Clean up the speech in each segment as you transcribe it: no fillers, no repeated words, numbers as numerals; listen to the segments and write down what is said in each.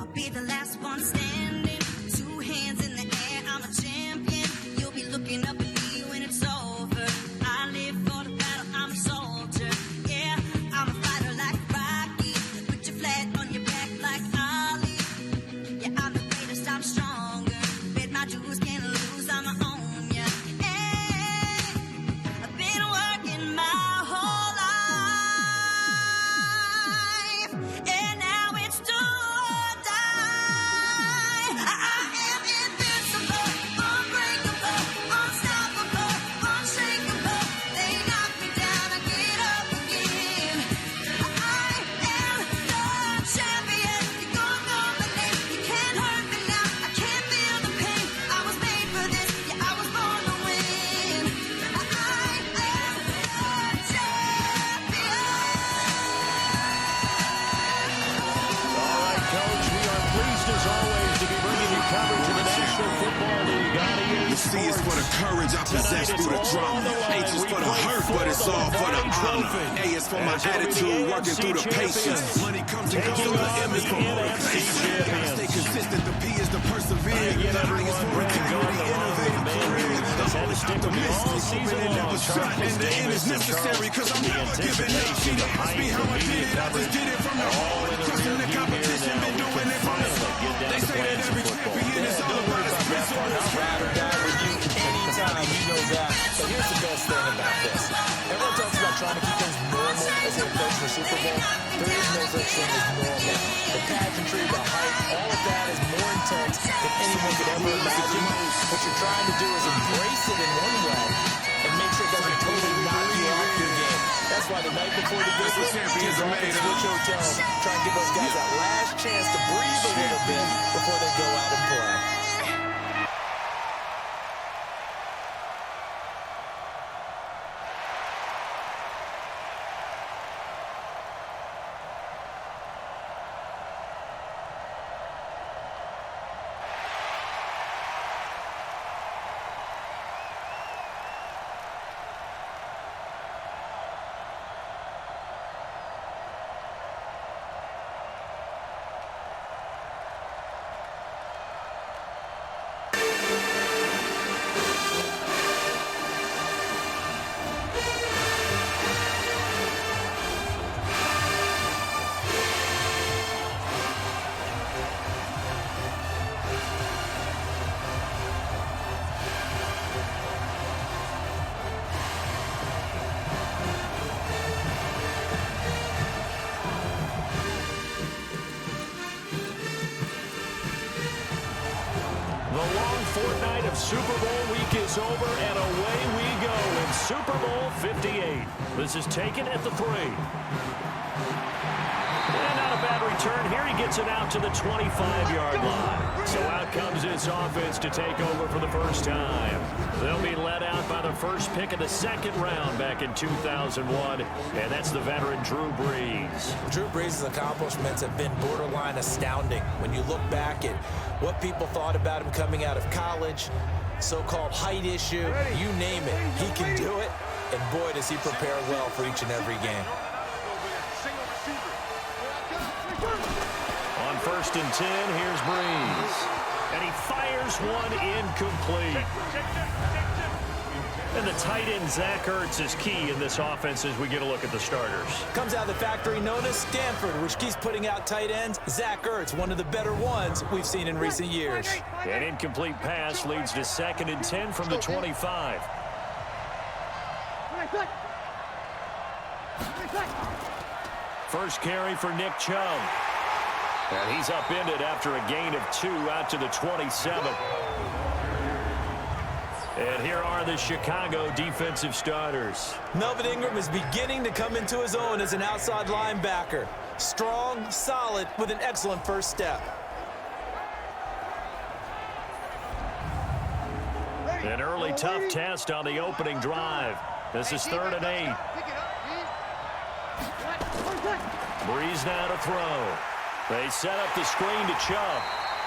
I'll be the last one standing. 2 hands in the air, I'm a champion. You'll be looking up at me when it's over. I live for the battle, I'm a soldier. Yeah, I'm a fighter like Rocky. Put your flag on your back like Ali. Yeah, I'm the greatest, I'm stronger. Bet my dues, can't lose, I'm a own ya. Hey, I've been working my whole life, and now it's do or die. I am invincible, unbreakable, unstoppable, unshakable. They knock me down, I get up again. I am the champion. You're gonna know my name. You can't hurt me now. I can't feel the pain. I was made for this. Yeah, I was born to win. I am the champion. All right, Coach, we are pleased as always to be bringing you coverage of the National Football League on EA C is for the courage I possess Tonight, through the it's all drama. on the line. H is We for the play hurt, for but it's the all for the Lombardi honor. Trophy. A is for my As it'll be the attitude, working AFC through the patience. champions Money comes and taking goes, but on the M is the for NFC motivation. Gotta champions. stay consistent, the P is the persevere. Again, The I is everyone for bringing God integrity, along with innovative the man career. who The has had hope to is stick with me all optimistic, season hoping it never long. shut. And the end is necessary, cause I'm The never giving up. anticipation, See, the they ask me hype, how the I did media it, I coverage, just did it from the all heart. in the Trusting the rearview competition, mirror been now. doing We it can from the finally start. get down They to say that playing some every football. champion is all about its principles. Ride or die with you anytime, you know that. But here's the best thing about this. Everyone talks about trying to keep things normal as they approach the Super Bowl. There is no such thing as normal. The pageantry, the hype, all of that is more intense than anyone could ever imagine. What you're trying to do is embrace it in one way and make sure it doesn't totally knock you off your game. That's why the night before the game, teams often switch hotels, try and give those guys that last chance to breathe a little bit before they go out and play. The long fortnight of Super Bowl week is over, and away we go in Super Bowl 58. This is taken at the 3. And not a bad return here. He gets it out to the 25-yard line. So out comes this offense to take over for the first time. They'll be led out by the first pick of the second round back in 2001, and that's the veteran Drew Brees. Drew Brees' accomplishments have been borderline astounding. When you look back at what people thought about him coming out of college, so-called height issue, you name it, he can do it. And boy, does he prepare well for each and every game. On 1st and 10, here's Brees. And he fires one incomplete. And the tight end, Zach Ertz, is key in this offense as we get a look at the starters. Comes out of the factory known as Stanford, which keeps putting out tight ends. Zach Ertz, one of the better ones we've seen in recent years. An incomplete pass leads to 2nd and 10 from the 25. First carry for Nick Chubb. And he's upended after a gain of 2 out to the 27. And here are the Chicago defensive starters. Melvin Ingram is beginning to come into his own as an outside linebacker. Strong, solid, with an excellent first step. An early tough test on the opening drive. This is 3rd and 8. Brees now to throw. They set up the screen to Chubb.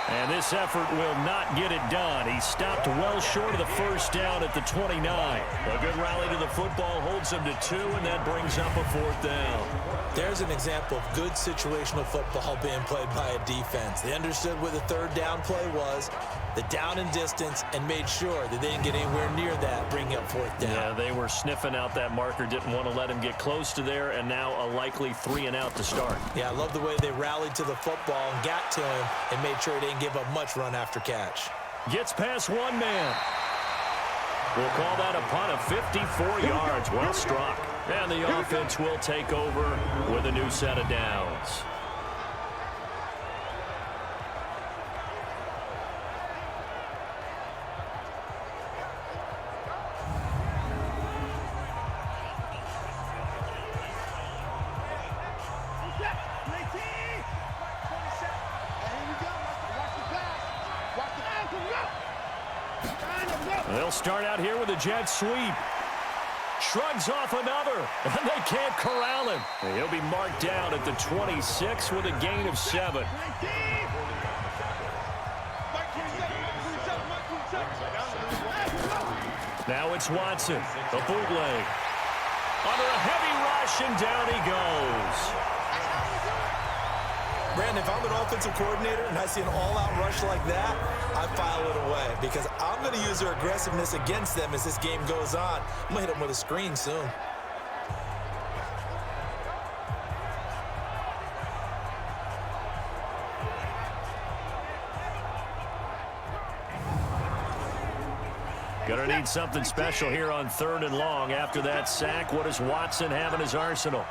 And this effort will not get it done. He stopped well short of the first down at the 29. A good rally to the football holds him to 2, and that brings up a 4th down. There's an example of good situational football being played by a defense. They understood where the 3rd down play was, the down and distance, and made sure that they didn't get anywhere near that, bringing up 4th down. Yeah, they were sniffing out that marker, didn't want to let him get close to there, and now a likely 3 and out to start. Yeah, I love the way they rallied to the football and got to him and made sure he didn't give up much run after catch. Gets past one man. We'll call that a punt of 54 yards. Well struck. And the offense will take over with a new set of downs. They'll start out here with a jet sweep. Shrugs off another, and they can't corral him. And he'll be marked down at the 26 with a gain of 7. Now it's Watson, a bootleg. Under a heavy rush, and down he goes. Brandon, if I'm an offensive coordinator and I see an all-out rush like that, I file it away because I'm going to use their aggressiveness against them as this game goes on. I'm going to hit them with a screen soon. Gonna need something special here on 3rd and long. After that sack, what does Watson have in his arsenal?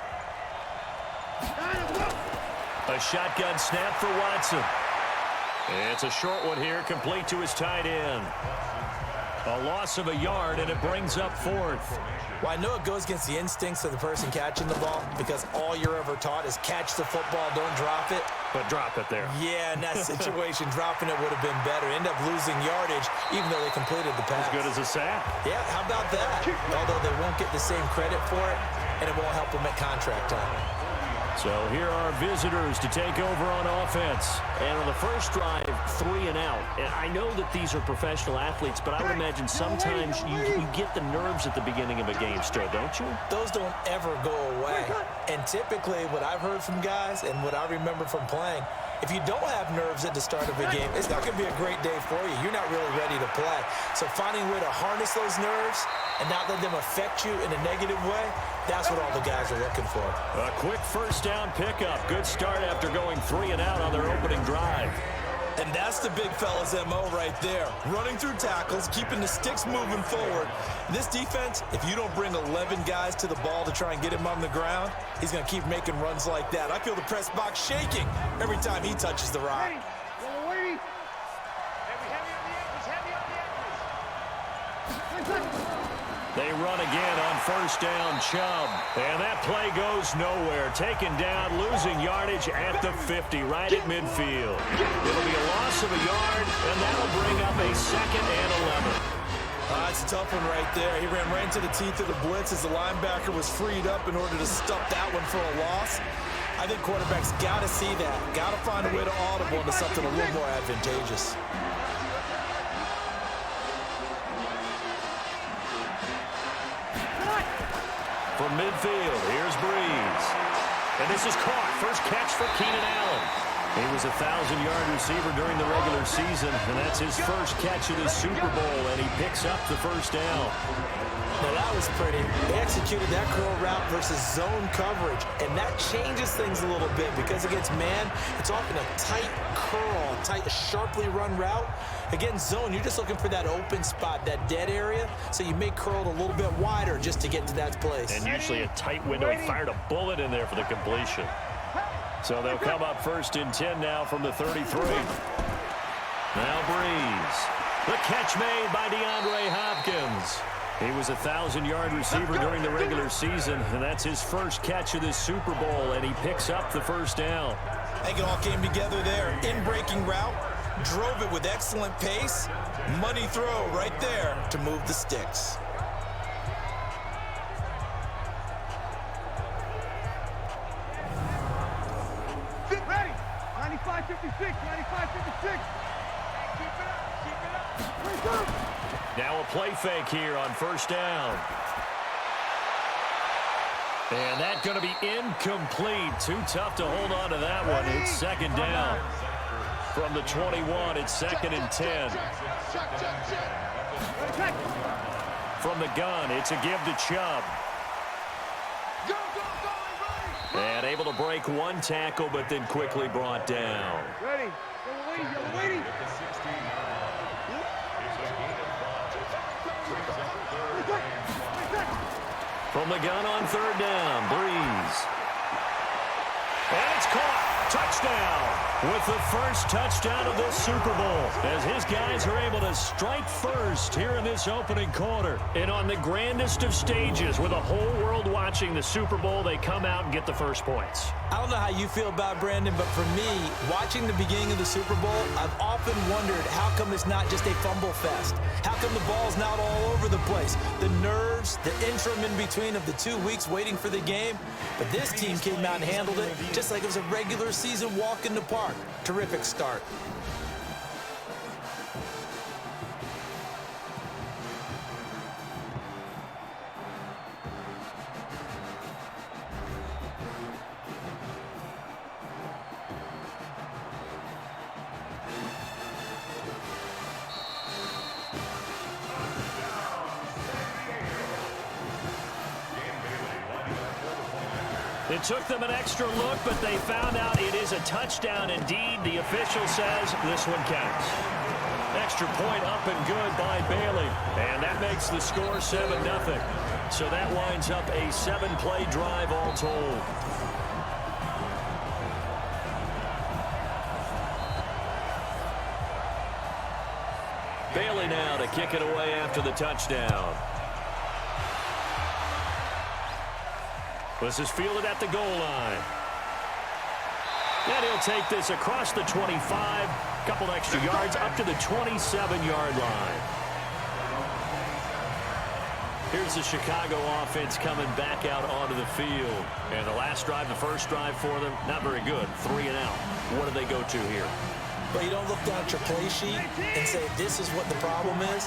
A shotgun snap for Watson. It's a short one here, complete to his tight end. A loss of a yard, and it brings up 4th. Well, I know it goes against the instincts of the person catching the ball because all you're ever taught is catch the football, don't drop it. But drop it there. Yeah, in that situation, dropping it would have been better. End up losing yardage, even though they completed the pass. As good as a sack. Yeah, how about that? Although they won't get the same credit for it, and it won't help them at contract time. So here are visitors to take over on offense. And on the first drive, 3 and out. And I know that these are professional athletes, but I would imagine sometimes you get the nerves at the beginning of a game still, don't you? Those don't ever go away. And typically what I've heard from guys and what I remember from playing, if you don't have nerves at the start of a game, it's not going to be a great day for you. You're not really ready to play. So finding a way to harness those nerves and not let them affect you in a negative way, that's what all the guys are looking for. A quick first down pickup. Good start after going 3 and out on their opening drive. And that's the big fella's MO right there. Running through tackles, keeping the sticks moving forward. This defense, if you don't bring 11 guys to the ball to try and get him on the ground, he's going to keep making runs like that. I feel the press box shaking every time he touches the rock. They run again on first down, Chubb. And that play goes nowhere. Taken down, losing yardage at the 50, right at midfield. It'll be a loss of a yard, and that'll bring up a 2nd and 11. It's a tough one right there. He ran right into the teeth of the blitz as the linebacker was freed up in order to stuff that one for a loss. I think quarterbacks got to see that. Got to find a way to audible into something a little more advantageous. From midfield, here's Breeze. And this is caught. First catch for Keenan Allen. He was a 1,000-yard receiver during the regular season, and that's his first catch of the Super Bowl, and he picks up the first down. Now that was pretty. They executed that curl route versus zone coverage, and that changes things a little bit because against man, it's often a tight curl, tight, sharply run route. Against zone, you're just looking for that open spot, that dead area, so you may curl it a little bit wider just to get to that place. And usually a tight window. He fired a bullet in there for the completion. So they'll come up 1st and 10 now from the 33. Now Breeze. The catch made by DeAndre Hopkins. He was a 1,000-yard receiver during the regular season, and that's his first catch of this Super Bowl, and he picks up the first down. I think it all came together there. In-breaking route, drove it with excellent pace. Money throw right there to move the sticks. Ready. 95-56, 95-56. Now a play fake here on first down. And that's going to be incomplete. Too tough to hold on to that one. It's second down. From the 21, it's second and 10. From the gun, it's a give to Chubb. And able to break one tackle, but then quickly brought down. Ready. Waiting. From the gun on third down, Breeze. And it's caught. Touchdown. With the first touchdown of this Super Bowl, as his guys are able to strike first here in this opening quarter. And on the grandest of stages, with the whole world watching the Super Bowl, they come out and get the first points. I don't know how you feel about Brandon, but for me, watching the beginning of the Super Bowl, I've often wondered how come it's not just a fumble fest? How come the ball's not all over the place? The nerves, the interim in between of the 2 weeks waiting for the game. But this team came out and handled it just like it was a regular season walk in the park. Terrific start. It took them an extra look, but they found out it is a touchdown indeed. The official says this one counts. Extra point up and good by Bailey. And that makes the score 7-0. So that winds up a 7-play drive all told. Bailey now to kick it away after the touchdown. This is fielded at the goal line. And he'll take this across the 25, couple extra yards up to the 27-yard line. Here's the Chicago offense coming back out onto the field. And the last drive, the first drive for them, not very good. 3 and out. What do they go to here? But you don't look down at your play sheet and say, this is what the problem is.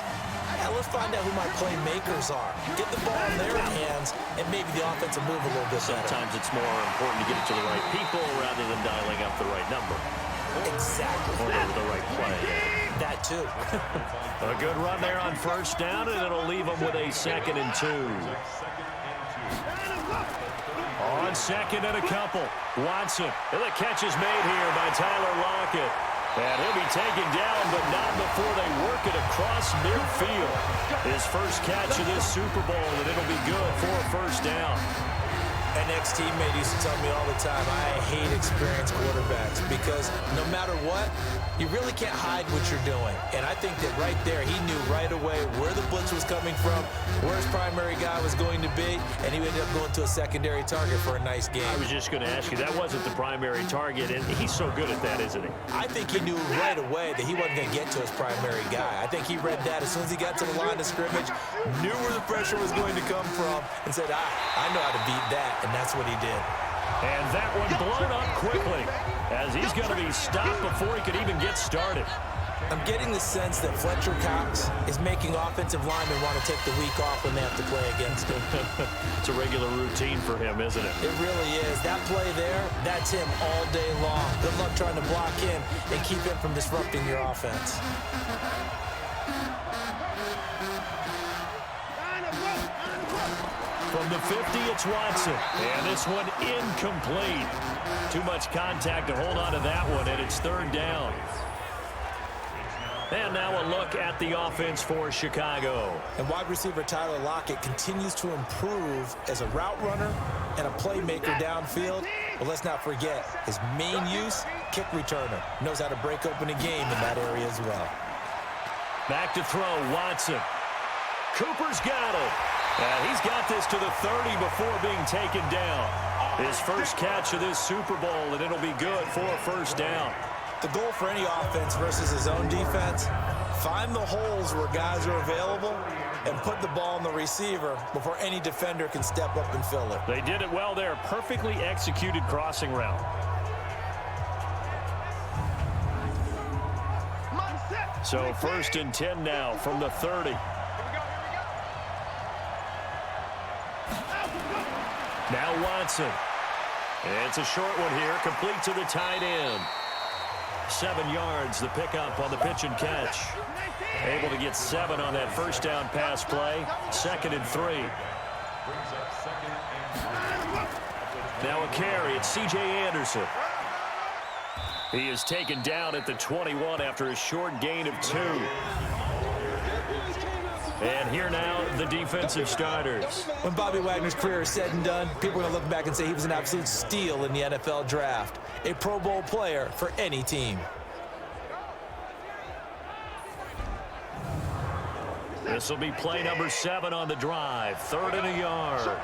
Yeah, let's find out who my playmakers are. Get the ball in their hands, and maybe the offense will move a little bit better. Sometimes it's more important to get it to the right people rather than dialing up the right number. Exactly. Or the right play. That too. A good run there on first down, and it'll leave them with a 2nd and 2. On second and a couple. Watson. And the catch is made here by Tyler Lockett. And he'll be taken down, but not before they work it across midfield. His first catch of this Super Bowl, and it'll be good for a first down. An ex-teammate used to tell me all the time, I hate experienced quarterbacks because no matter what, you really can't hide what you're doing. And I think that right there, he knew right away where the blitz was coming from, where his primary guy was going to be, and he ended up going to a secondary target for a nice game. I was just going to ask you, that wasn't the primary target, and he's so good at that, isn't he? I think he knew right away that he wasn't going to get to his primary guy. I think he read that as soon as he got to the line of scrimmage, knew where the pressure was going to come from, and said, I know how to beat that. And that's what he did. And that one blown up quickly as he's going to be stopped before he could even get started. I'm getting the sense that Fletcher Cox is making offensive linemen want to take the week off when they have to play against him. It's a regular routine for him, isn't it? It really is. That play there, that's him all day long. Good luck trying to block him and keep him from disrupting your offense. From the 50, it's Watson. And this one incomplete. Too much contact to hold on to that one, and it's 3rd down. And now a look at the offense for Chicago. And wide receiver Tyler Lockett continues to improve as a route runner and a playmaker downfield. But let's not forget, his main use, kick returner. Knows how to break open a game in that area as well. Back to throw, Watson. Cooper's got it. And he's got this to the 30 before being taken down. His first catch of this Super Bowl, and it'll be good for a first down. The goal for any offense versus his own defense, find the holes where guys are available and put the ball on the receiver before any defender can step up and fill it. They did it well there. Perfectly executed crossing route. So 1st and 10 now from the 30. Now Watson. It's a short one here, complete to the tight end. 7 yards, the pickup on the pitch and catch. Able to get 7 on that first down pass play. 2nd and 3. Now a carry, it's C.J. Anderson. He is taken down at the 21 after a short gain of 2. And here now, the defensive starters. When Bobby Wagner's career is said and done, people are going to look back and say he was an absolute steal in the NFL draft. A Pro Bowl player for any team. This will be play number 7 on the drive. 3rd and a yard.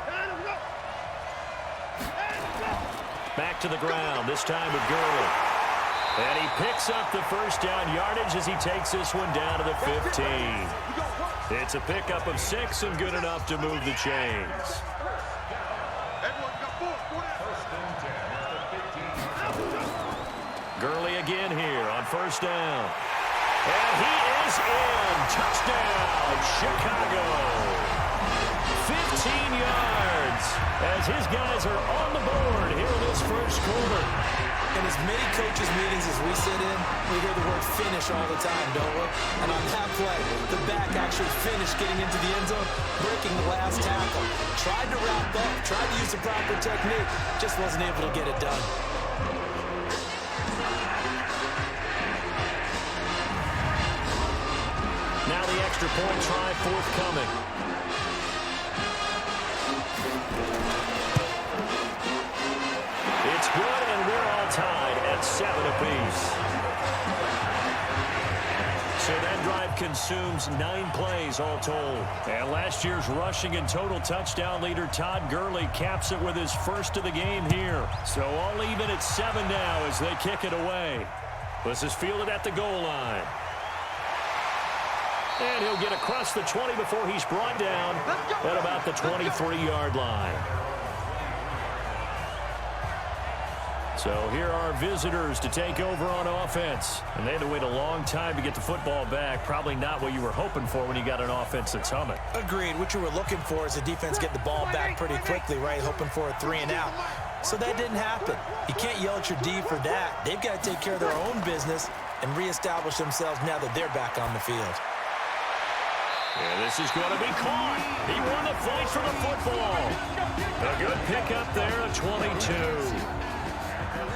Back to the ground, this time with Gurley. And he picks up the first down yardage as he takes this one down to the 15. It's a pickup of 6 and good enough to move the chains. Gurley again here on first down. And he is in. Touchdown, Chicago. 15 yards as his guys are on the board here in this first quarter. In as many coaches' meetings as we sit in, we hear the word finish all the time, don't we? And on that play, the back actually finished getting into the end zone, breaking the last tackle. Tried to wrap up, tried to use the proper technique, just wasn't able to get it done. Now the extra point try forthcoming. It's good, and we're all tied at 7 apiece. So that drive consumes 9 plays all told. And last year's rushing and total touchdown leader Todd Gurley caps it with his first of the game here. So all even at 7 now as they kick it away. This is fielded at the goal line. And he'll get across the 20 before he's brought down at about the 23-yard line. So here are visitors to take over on offense. And they had to wait a long time to get the football back. Probably not what you were hoping for when you got an offense that's humming. Agreed. What you were looking for is the defense get the ball back pretty quickly, right? Hoping for a 3 and out. So that didn't happen. You can't yell at your D for that. They've got to take care of their own business and reestablish themselves now that they're back on the field. And this is going to be caught. He won the fight for the football. A good pickup there at 22.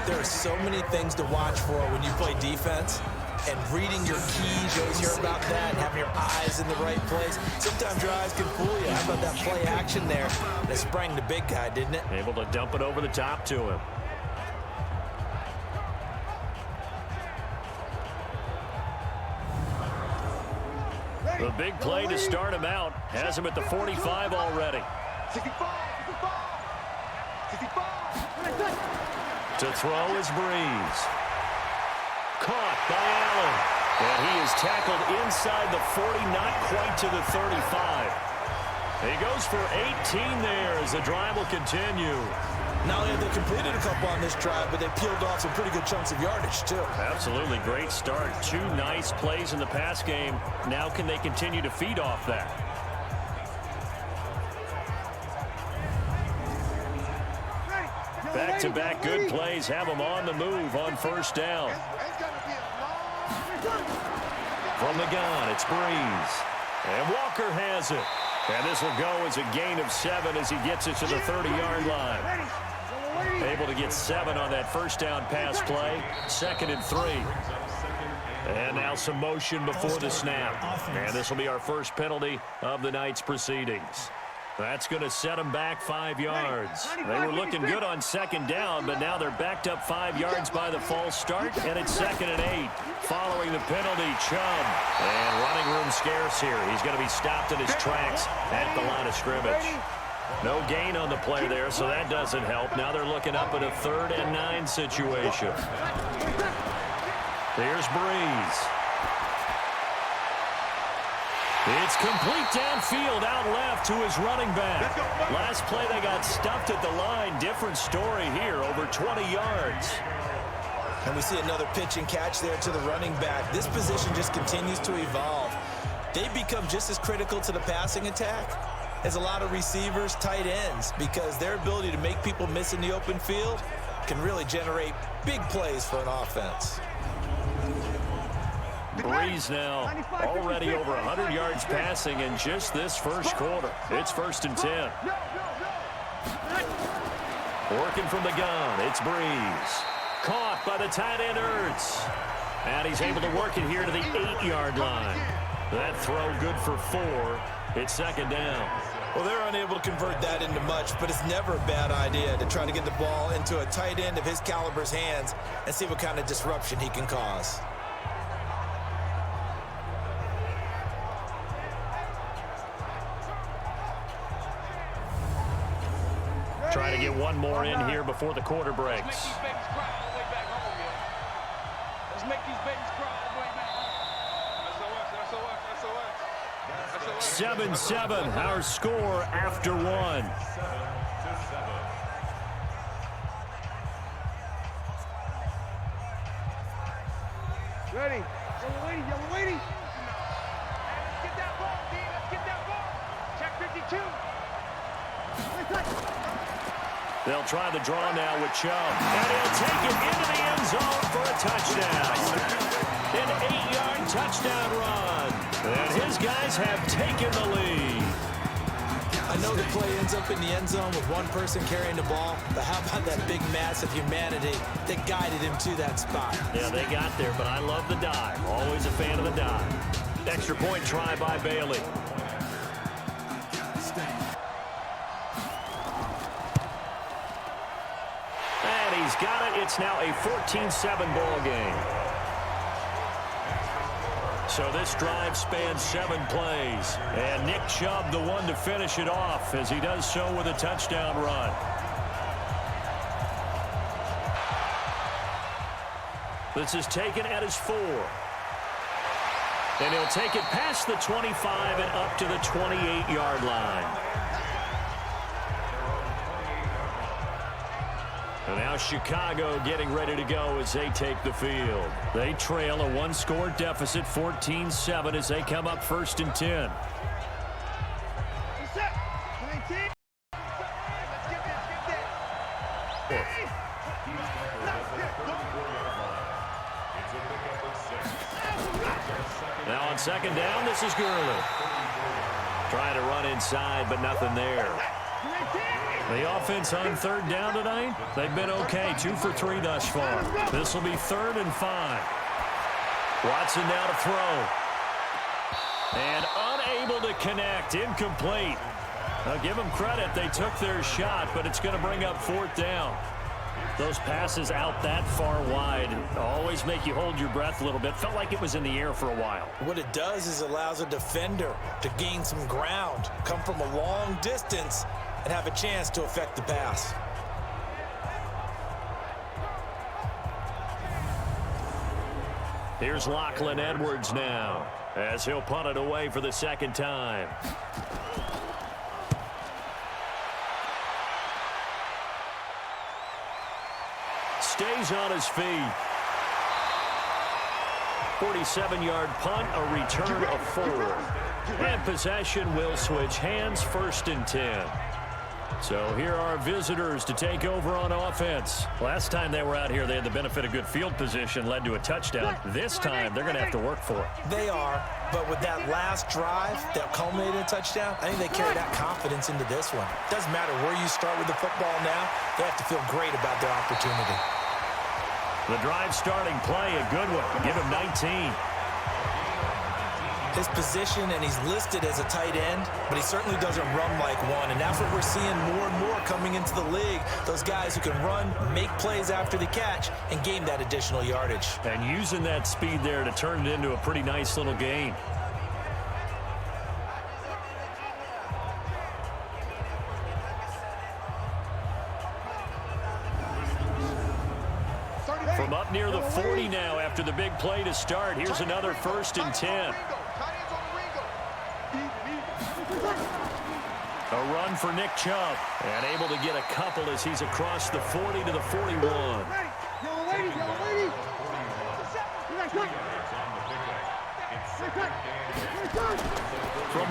There are so many things to watch for when you play defense, and reading your keys, you always hear about that, and having your eyes in the right place. Sometimes your eyes can fool you. How about that play action there? And it sprang the big guy, didn't it? Able to dump it over the top to him. The big play to start him out has him at the 45 already. 65. To throw is Breeze. Caught by Allen. And he is tackled inside the 40, not quite to the 35. He goes for 18 there as the drive will continue. Not only have they completed a couple on this drive, but they peeled off some pretty good chunks of yardage, too. Absolutely great start. 2 nice plays in the pass game. Now can they continue to feed off that? Back-to-back good plays have them on the move on first down. From the gun, it's Breeze. And Walker has it. And this will go as a gain of 7 as he gets it to the 30-yard line. Able to get 7 on that first down pass play. 2nd and 3. And now some motion before the snap. And this will be our first penalty of the night's proceedings. That's going to set them back 5 yards. They were looking good on 2nd down, but now they're backed up 5 yards by the false start, and it's 2nd and 8. Following the penalty, Chubb. And running room scarce here. He's going to be stopped in his tracks at the line of scrimmage. No gain on the play there, so that doesn't help. Now they're looking up at a 3rd and 9 situation. Here's Breeze. It's complete downfield, out left to his running back. Last play they got stuffed at the line. Different story here, over 20 yards. And we see another pitch and catch there to the running back. This position just continues to evolve. They become just as critical to the passing attack as a lot of receivers, tight ends, because their ability to make people miss in the open field can really generate big plays for an offense. Breeze now already over 100 yards passing in just this first quarter. It's 1st and 10. Working from the gun, it's Breeze. Caught by the tight end Ertz. And he's able to work it here to the 8-yard line. That throw good for 4. It's 2nd down. Well, they're unable to convert that into much, but it's never a bad idea to try to get the ball into a tight end of his caliber's hands and see what kind of disruption he can cause. Try to get one more in here before the quarter breaks. Let's make these babies cry all the way back home. 7-7, our score after 1. Ready. Yellow lady. Let's get that ball, D. Let's get that ball. Check 52. They'll try the draw now with Chubb. And he'll take it into the end zone for a touchdown. An 8-yard touchdown run. And his guys have taken the lead. I know the play ends up in the end zone with one person carrying the ball, but how about that big mass of humanity that guided him to that spot? Yeah, they got there, but I love the dive. Always a fan of the dive. Extra point try by Bailey. And he's got it. It's now a 14-7 ball game. So this drive spans 7 plays. And Nick Chubb the one to finish it off as he does so with a touchdown run. This is taken at his 4. And he'll take it past the 25 and up to the 28-yard line. And now Chicago getting ready to go as they take the field. They trail a 1-score deficit, 14-7, as they come up 1st and 10. Now on 2nd down, this is Gurley. Trying to run inside, but nothing there. The offense on 3rd down tonight, they've been okay. 2 for 3 thus far. This will be 3rd and 5. Watson now to throw. And unable to connect. Incomplete. I'll give them credit. They took their shot, but it's going to bring up 4th down. Those passes out that far wide always make you hold your breath a little bit. Felt like it was in the air for a while. What it does is allows a defender to gain some ground, come from a long distance, and have a chance to affect the pass. Here's Lachlan Edwards now as he'll punt it away for the 2nd time. Stays on his feet. 47-yard punt, a return of 4. And possession will switch hands, 1st and 10. So here are visitors to take over on offense. Last time they were out here, they had the benefit of good field position, led to a touchdown. This time, they're going to have to work for it. They are, but with that last drive that culminated in a touchdown, I think they carry that confidence into this one. Doesn't matter where you start with the football now, they have to feel great about their opportunity. The drive starting play, a good one. Give him 19. His position, and he's listed as a tight end, but he certainly doesn't run like one, and that's what we're seeing more and more coming into the league. Those guys who can run, make plays after the catch, and gain that additional yardage. And using that speed there to turn it into a pretty nice little gain. From up near the 40 now after the big play to start. Here's another 1st and 10. A run for Nick Chubb. And able to get a couple as he's across the 40 to the 41. Yellow lady. From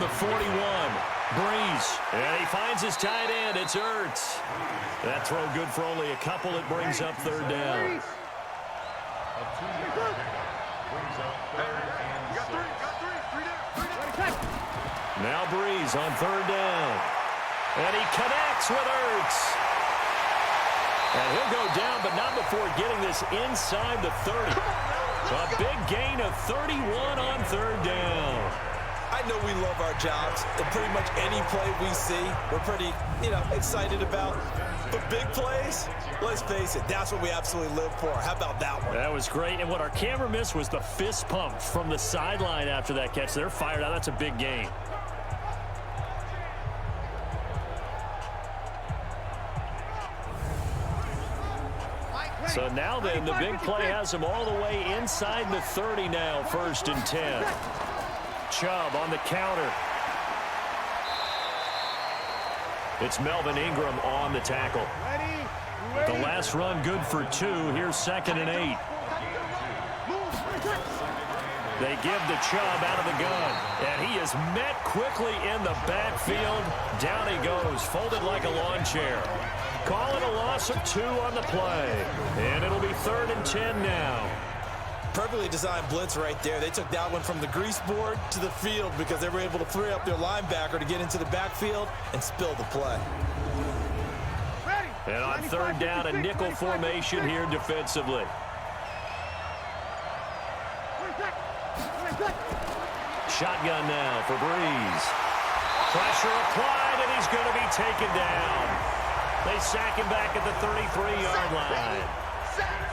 the 41, Breeze. And he finds his tight end. It's Ertz. That throw good for only a couple. It brings up third down. Now Breeze on third down. And he connects with Ertz. And he'll go down, but not before getting this inside the 30. A big gain of 31 on third down. I know we love our jobs, and pretty much any play we see, we're pretty, excited about. But big plays, let's face it, that's what we absolutely live for. How about that one? That was great, and what our camera missed was the fist pump from the sideline after that catch. They're fired out. That's a big gain. So now then, the big play has him all the way inside the 30 now, 1st and 10. Chubb on the counter. It's Melvin Ingram on the tackle. The last run good for 2. Here's 2nd and 8. They give the Chubb out of the gun, and he is met quickly in the backfield. Down he goes, folded like a lawn chair. Call it a loss of 2 on the play, and it'll be 3rd and 10 now. Perfectly designed blitz right there. They took that one from the grease board to the field because they were able to free up their linebacker to get into the backfield and spill the play. And on third down, a nickel formation here defensively. Shotgun now for Breeze. Pressure applied, and he's going to be taken down. They sack him back at the 33-yard line.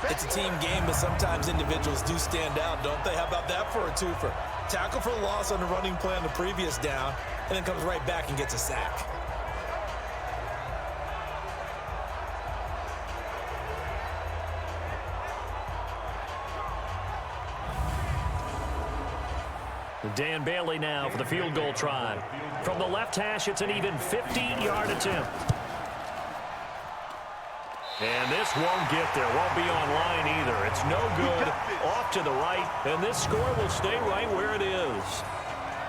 It's a team game, but sometimes individuals do stand out, don't they? How about that for a twofer? Tackle for the loss on the running play on the previous down, and then comes right back and gets a sack. Dan Bailey now for the field goal try. From the left hash, it's an even 50-yard attempt. And this won't get there, won't be online either. It's no good, off to the right, and this score will stay right where it is.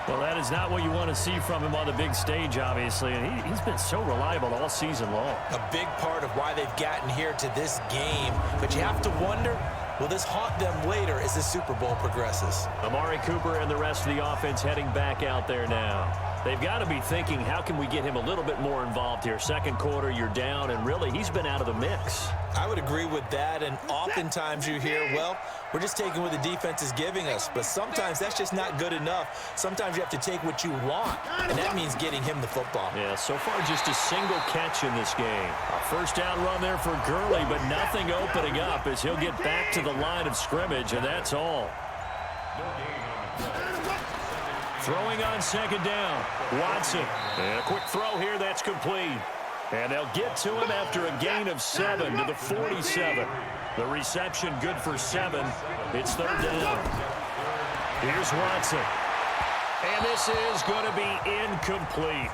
Well, that is not what you want to see from him on the big stage, obviously, and he's been so reliable all season long. A big part of why they've gotten here to this game, but you have to wonder, will this haunt them later as the Super Bowl progresses? Amari Cooper and the rest of the offense heading back out there now. They've got to be thinking, how can we get him a little bit more involved here? Second quarter, you're down, and really, he's been out of the mix. I would agree with that, and oftentimes you hear, well, we're just taking what the defense is giving us, but sometimes that's just not good enough. Sometimes you have to take what you want, and that means getting him the football. Yeah, so far just a single catch in this game. A first down run there for Gurley, but nothing opening up as he'll get back to the line of scrimmage, and that's all. Throwing on second down, Watson. And a quick throw here, that's complete. And they'll get to him after a gain of 7 to the 47. The reception good for 7. It's third down. Here's Watson. And this is going to be incomplete.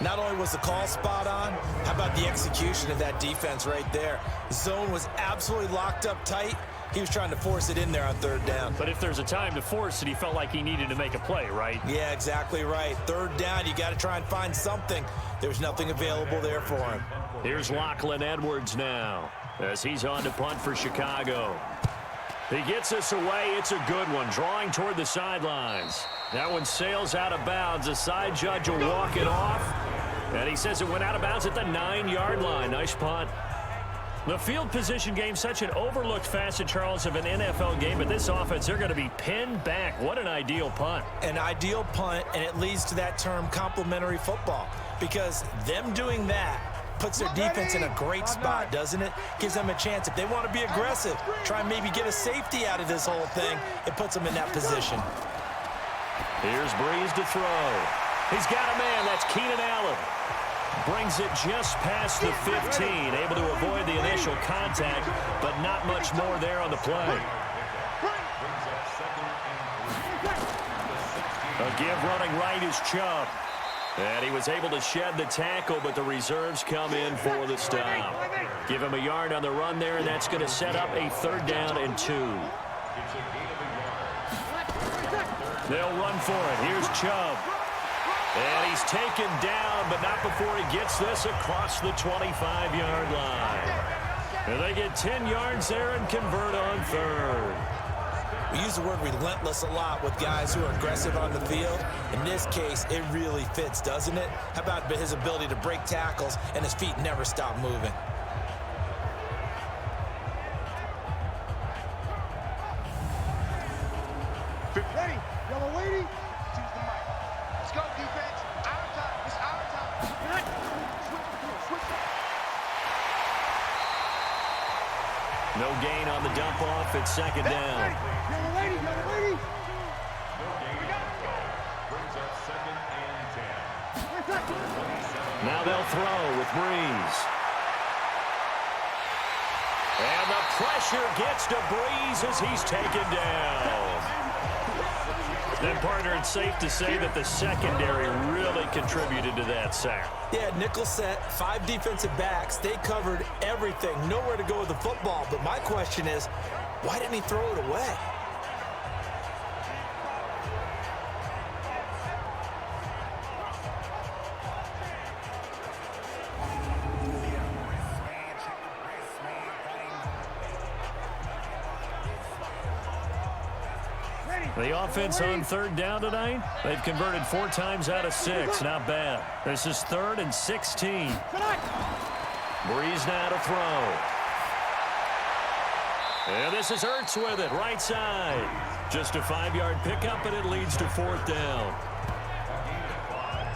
Not only was the call spot on, how about the execution of that defense right there? Zone was absolutely locked up tight. He was trying to force it in there on third down. But if there's a time to force it, he felt like he needed to make a play, right? Yeah, exactly right. Third down, you got to try and find something. There's nothing available there for him. Here's Lachlan Edwards now as he's on to punt for Chicago. He gets this away. It's a good one, drawing toward the sidelines. That one sails out of bounds. The side judge will walk it off. And he says it went out of bounds at the 9-yard line. Nice punt. The field position game, such an overlooked facet, Charles, of an NFL game. But this offense, they're going to be pinned back. What an ideal punt. An ideal punt, and it leads to that term complementary football. Because them doing that puts their defense in a great spot, doesn't it? Gives them a chance. If they want to be aggressive, try and maybe get a safety out of this whole thing, it puts them in that position. Here's Breeze to throw. He's got a man. That's Keenan Allen. Brings it just past the 15. Able to avoid the initial contact, but not much more there on the play. A give running right is Chubb. And he was able to shed the tackle, but the reserves come in for the stop. Give him a yard on the run there, and that's going to set up a 3rd down and 2. They'll run for it. Here's Chubb. And he's taken down, but not before he gets this across the 25-yard line. And they get 10 yards there and convert on 3rd. We use the word relentless a lot with guys who are aggressive on the field. In this case, it really fits, doesn't it? How about his ability to break tackles and his feet never stop moving? Ready, yellow lady. Choose the mic. Let's go, defense. Our time. It's our time. Switch. No gain on the dump off. It's 2nd down. Yellow lady. Now they'll throw with Breeze. And the pressure gets to Breeze as he's taken down. Then, partner, it's safe to say that the secondary really contributed to that sack. Yeah, nickel set, 5 defensive backs. They covered everything. Nowhere to go with the football. But my question is, why didn't he throw it away? The offense on 3rd down tonight, they've converted 4 times out of 6. Not bad. This is 3rd and 16. Breeze now to throw. And this is Ertz with it, right side. Just a 5-yard pickup, and it leads to 4th down.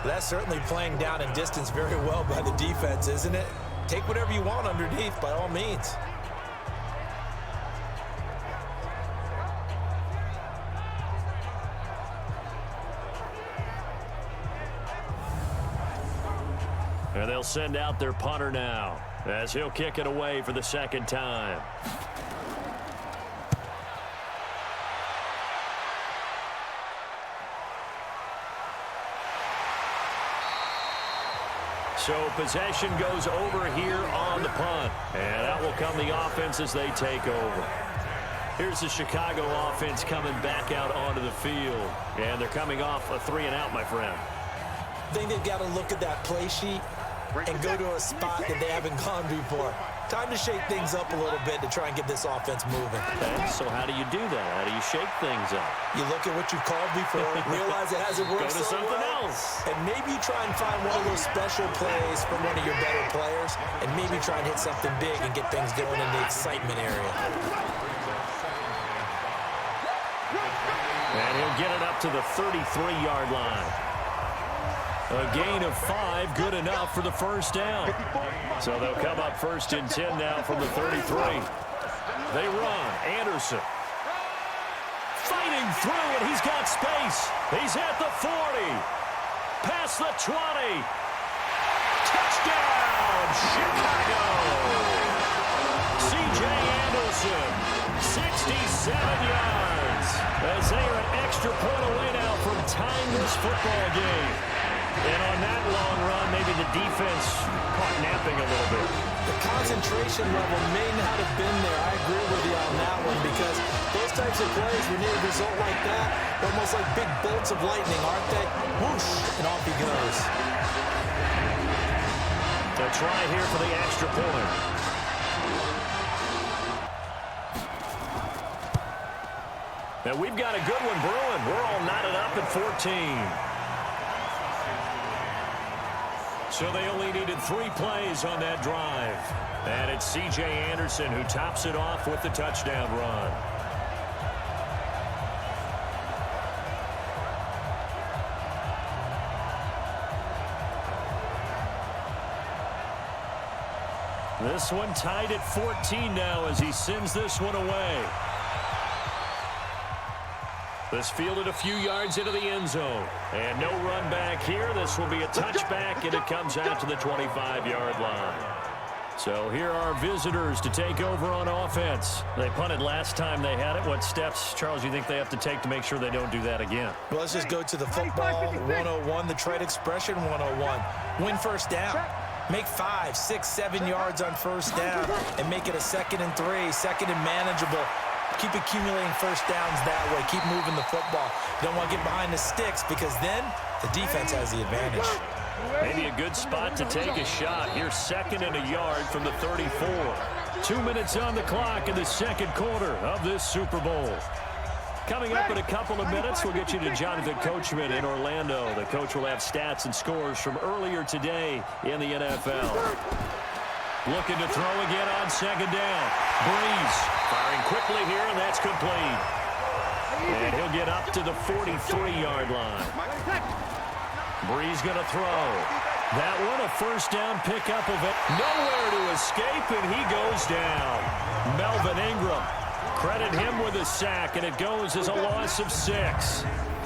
That's certainly playing down and distance very well by the defense, isn't it? Take whatever you want underneath, by all means. And they'll send out their punter now as he'll kick it away for the 2nd time. So possession goes over here on the punt. And out will come the offense as they take over. Here's the Chicago offense coming back out onto the field. And they're coming off a 3-and-out, my friend. I think they've got to look at that play sheet and go to a spot that they haven't gone before. Time to shake things up a little bit to try and get this offense moving. Okay, so how do you do that? How do you shake things up? You look at what you've called before, realize it hasn't worked Go to so something well, else. and maybe try and find one of those special plays from one of your better players, and maybe try and hit something big and get things going in the excitement area. And he'll get it up to the 33-yard line. A gain of 5, good enough for the 1st down. So they'll come up 1st and 10 now from the 33. They run. Anderson. Fighting through, and he's got space. He's at the 40. Past the 20. Touchdown, Chicago. C.J. Anderson, 67 yards. As they are an extra point away now from tying this football game. And on that long run, maybe the defense caught napping a little bit. The concentration level may not have been there. I agree with you on that one, because those types of plays, when you need a result like that, they're almost like big bolts of lightning, aren't they? Whoosh, and off he goes. A try here for the extra point. And we've got a good one brewing. We're all knotted up at 14. So they only needed 3 plays on that drive. And it's C.J. Anderson who tops it off with the touchdown run. This one tied at 14 now as he sends this one away. This fielded a few yards into the end zone. And no run back here. This will be a touchback, and it comes out to the 25-yard line. So here are visitors to take over on offense. They punted last time they had it. What steps, Charles, you think they have to take to make sure they don't do that again? Well, let's just go to the football 101, the trade expression 101. Win first down. Make 5, 6, 7 yards on first down and make it a 2nd and 3, second and manageable. Keep accumulating first downs that way. Keep moving the football. You don't want to get behind the sticks because then the defense has the advantage. Maybe a good spot to take a shot. Here's 2nd and a yard from the 34. 2 minutes on the clock in the second quarter of this Super Bowl. Coming up in a couple of minutes, we'll get you to Jonathan Coachman in Orlando. The coach will have stats and scores from earlier today in the NFL. Looking to throw again on 2nd down. Breeze firing quickly here, and that's complete. And he'll get up to the 43-yard line. Breeze going to throw. That one, a first down pickup of it. Nowhere to escape, and he goes down. Melvin Ingram. Credit him with a sack, and it goes as a loss of 6.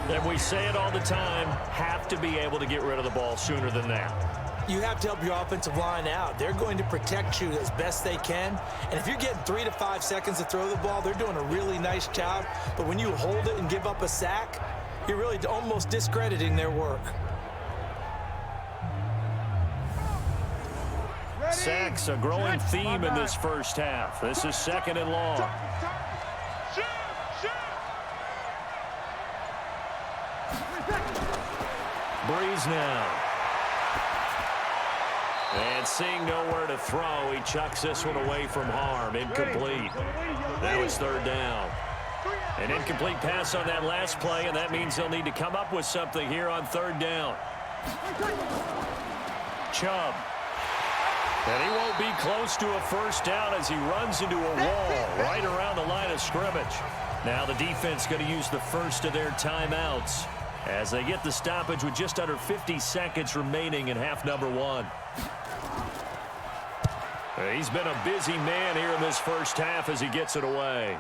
And we say it all the time, have to be able to get rid of the ball sooner than that. You have to help your offensive line out. They're going to protect you as best they can. And if you're getting 3 to 5 seconds to throw the ball, they're doing a really nice job. But when you hold it and give up a sack, you're really almost discrediting their work. Sacks, a growing theme in this first half. This is 2nd and long. Breeze now. And seeing nowhere to throw, he chucks this one away from harm. Incomplete. Now it's 3rd down. An incomplete pass on that last play, and that means they'll need to come up with something here on 3rd down. Chubb. And he won't be close to a first down as he runs into a wall right around the line of scrimmage. Now the defense going to use the first of their timeouts as they get the stoppage with just under 50 seconds remaining in half number 1. He's been a busy man here in this first half as he gets it away.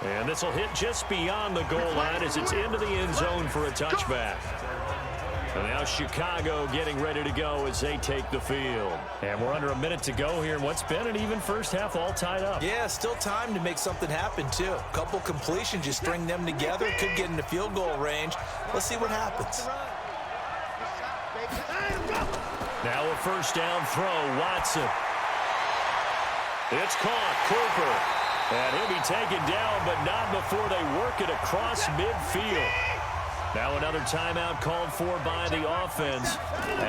And this will hit just beyond the goal line as it's into the end zone for a touchback. And now Chicago getting ready to go as they take the field. And we're under a minute to go here in what's been an even first half, all tied up. Yeah, still time to make something happen, too. A couple completions, you string them together, could get into field goal range. Let's see what happens. Now a first down throw, Watson. It's caught, Cooper. And he'll be taken down, but not before they work it across midfield. Now another timeout called for by the offense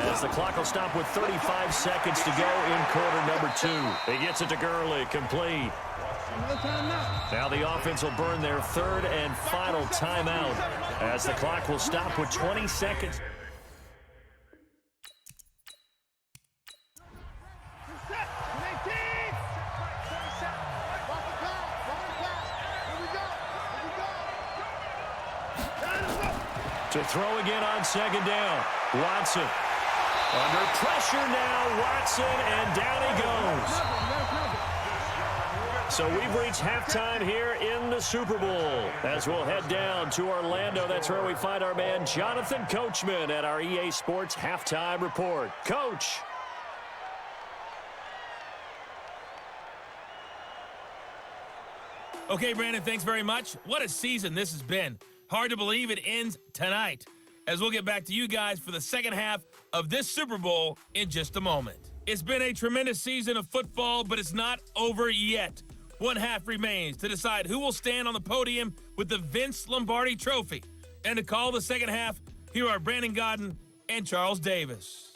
as the clock will stop with 35 seconds to go in quarter number 2. He gets it to Gurley, complete. Now the offense will burn their 3rd and final timeout as the clock will stop with 20 seconds. To throw again on 2nd down. Watson. Under pressure now, Watson, and down he goes. So we've reached halftime here in the Super Bowl. As we'll head down to Orlando, that's where we find our man Jonathan Coachman at our EA Sports Halftime Report. Coach. Okay, Brandon, thanks very much. What a season this has been. Hard to believe it ends tonight, as we'll get back to you guys for the second half of this Super Bowl in just a moment. It's been a tremendous season of football, but it's not over yet. One half remains to decide who will stand on the podium with the Vince Lombardi Trophy. And to call the second half, here are Brandon Godden and Charles Davis.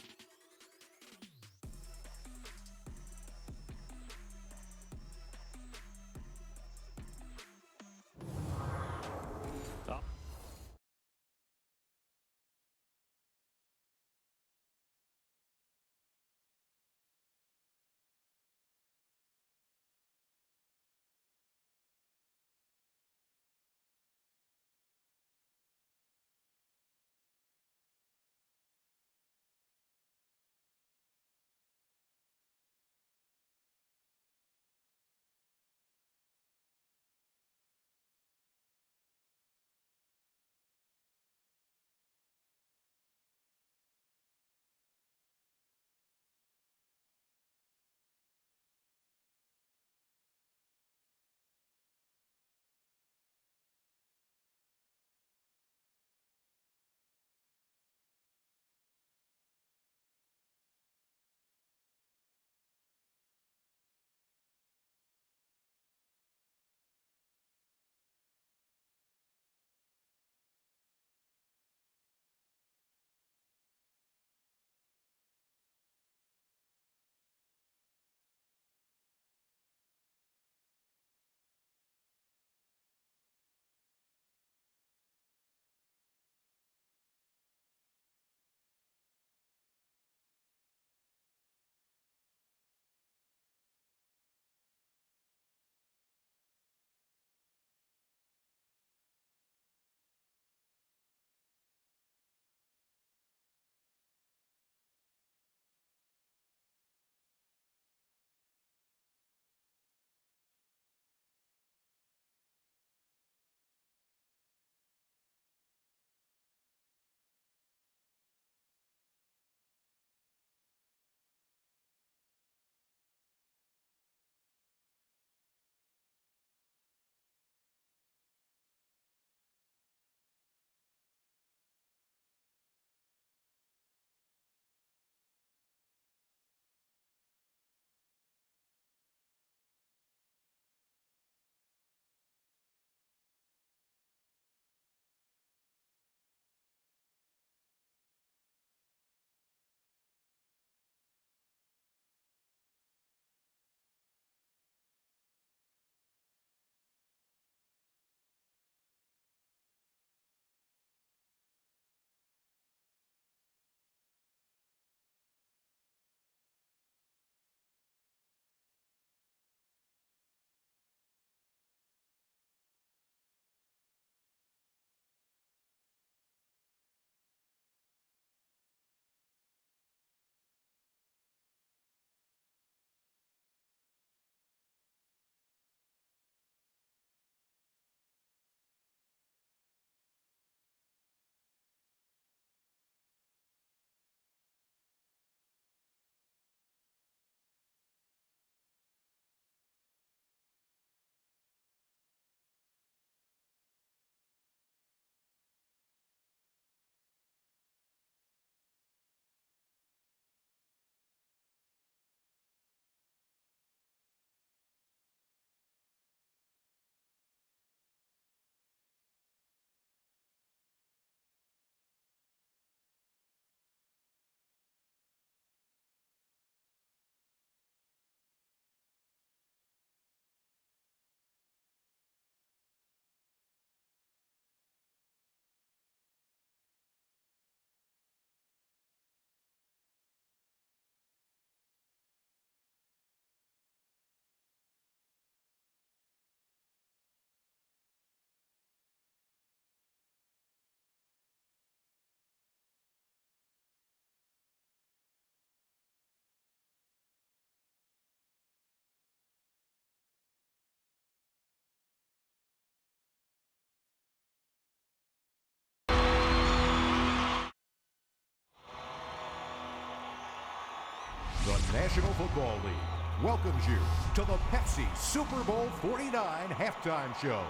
National Football League welcomes you to the Pepsi Super Bowl 49 halftime show.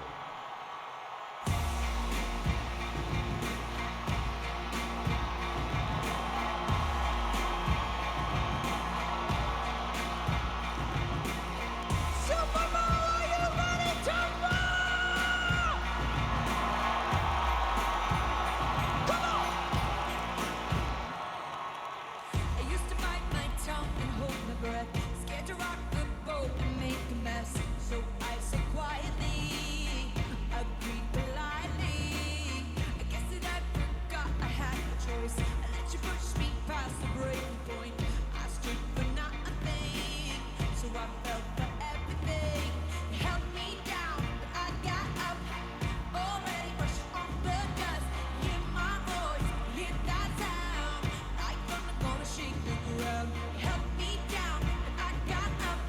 Super Bowl, are you ready to roll? Come on! I used to bite my tongue and hold my breath, scared to rock the boat and make a mess. So I said quietly, agreed politely. I guess that I forgot I had no choice. I let you push me past the breaking point. I stood for nothing, so I fell for everything. You held me down, but I got up. Already brushing off the dust. Hear my voice, hear that sound. Like thunder gonna shake the ground. You held me down, but I got up.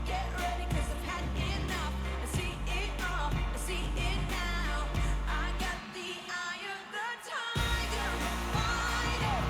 Get ready, 'cause I've had enough. I see it all, I see it now. I got the eye of the tiger, fighting.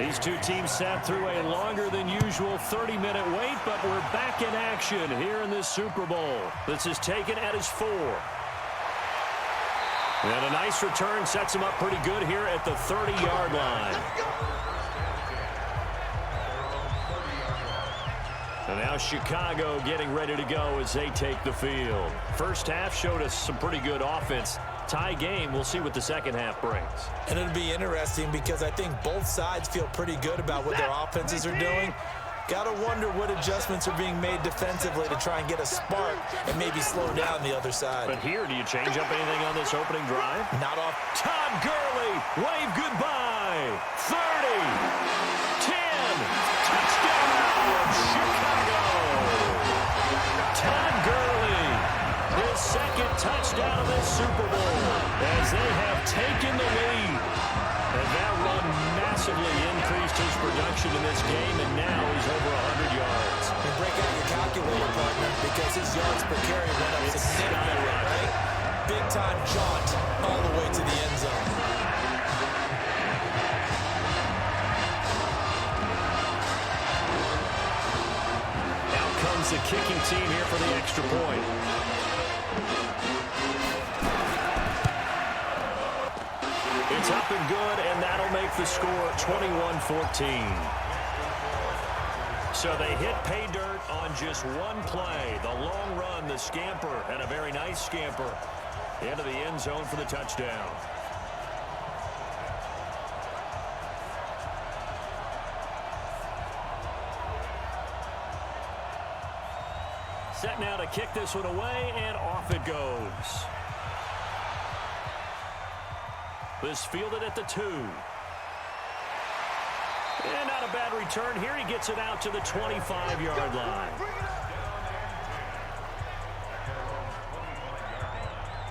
These two teams sat through a longer than usual 30-minute wait, but we're back in action here in this Super Bowl. This is taken at his 4. And a nice return sets him up pretty good here at the 30-yard line. And now Chicago getting ready to go as they take the field. First half showed us some pretty good offense. Tie game. We'll see what the second half brings. And it'll be interesting because I think both sides feel pretty good about what their offenses are doing. Got to wonder what adjustments are being made defensively to try and get a spark and maybe slow down the other side. But here, do you change up anything on this opening drive? Not off. Todd Gurley, wave goodbye. 30, 10, touchdown, Chicago. Todd Gurley, his second touchdown of this Super Bowl as they have taken the lead. And that run massively increased his production in this game, and now he's over 100 yards. And break out your calculator, partner, because his yards per carry went up significantly, right? Big-time jaunt all the way to the end zone. Out comes the kicking team here for the extra point. It's up and good, and that'll make the score 21-14. So they hit pay dirt on just one play. The long run, the scamper, and a very nice scamper into the end zone for the touchdown. Set now to kick this one away, and off it goes. This fielded at the 2. And not a bad return here. He gets it out to the 25-yard line.